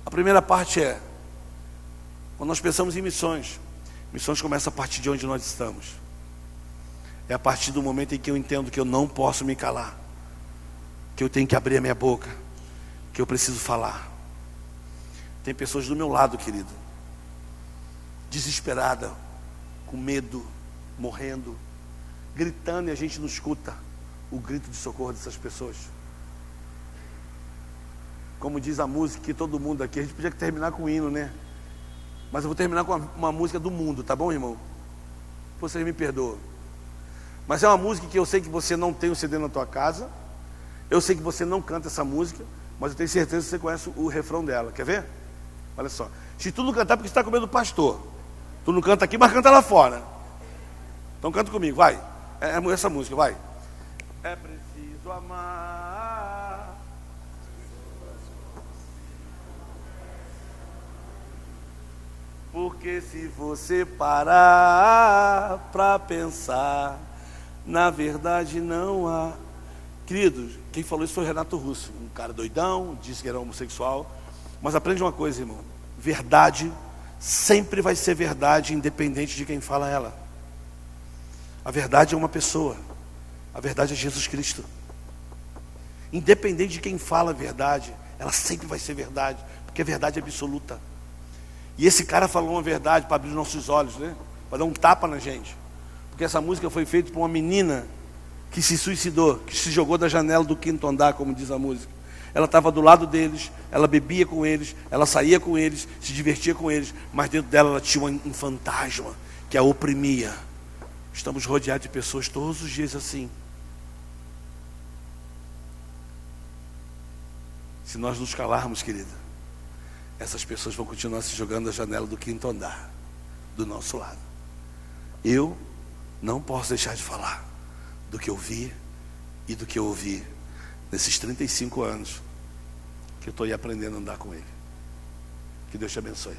a primeira parte é, quando nós pensamos em missões, missões começam a partir de onde nós estamos. É a partir do momento em que eu entendo que eu não posso me calar, que eu tenho que abrir a minha boca, que eu preciso falar. Tem pessoas do meu lado, querido, desesperada, com medo, morrendo, gritando, e a gente não escuta o grito de socorro dessas pessoas. Como diz a música, que todo mundo aqui, a gente podia terminar com o hino, né? Mas eu vou terminar com uma música do mundo, tá bom, irmão? Vocês me perdoam. Mas é uma música que eu sei que você não tem o CD na tua casa. Eu sei que você não canta essa música, mas eu tenho certeza que você conhece o refrão dela. Quer ver? Olha só. Se tu não cantar, porque você está com medo do pastor. Tu não canta aqui, mas canta lá fora. Então canta comigo, vai. É essa música, vai. É preciso amar. Porque se você parar pra pensar, na verdade não há. Queridos, quem falou isso foi o Renato Russo, um cara doidão, disse que era homossexual. Mas aprende uma coisa, irmão. Verdade sempre vai ser verdade, independente de quem fala ela. A verdade é uma pessoa. A verdade é Jesus Cristo. Independente de quem fala a verdade, ela sempre vai ser verdade, porque a verdade é absoluta. E esse cara falou uma verdade para abrir os nossos olhos, né? Para dar um tapa na gente. Porque essa música foi feita por uma menina que se suicidou, que se jogou da janela do 5º andar, como diz a música. Ela estava do lado deles, ela bebia com eles, ela saía com eles, se divertia com eles, mas dentro dela ela tinha um fantasma que a oprimia. Estamos rodeados de pessoas todos os dias assim. Se nós nos calarmos, querida, essas pessoas vão continuar se jogando da janela do 5º andar, do nosso lado. Eu não posso deixar de falar do que eu vi e do que eu ouvi nesses 35 anos que eu estou aí aprendendo a andar com Ele. Que Deus te abençoe.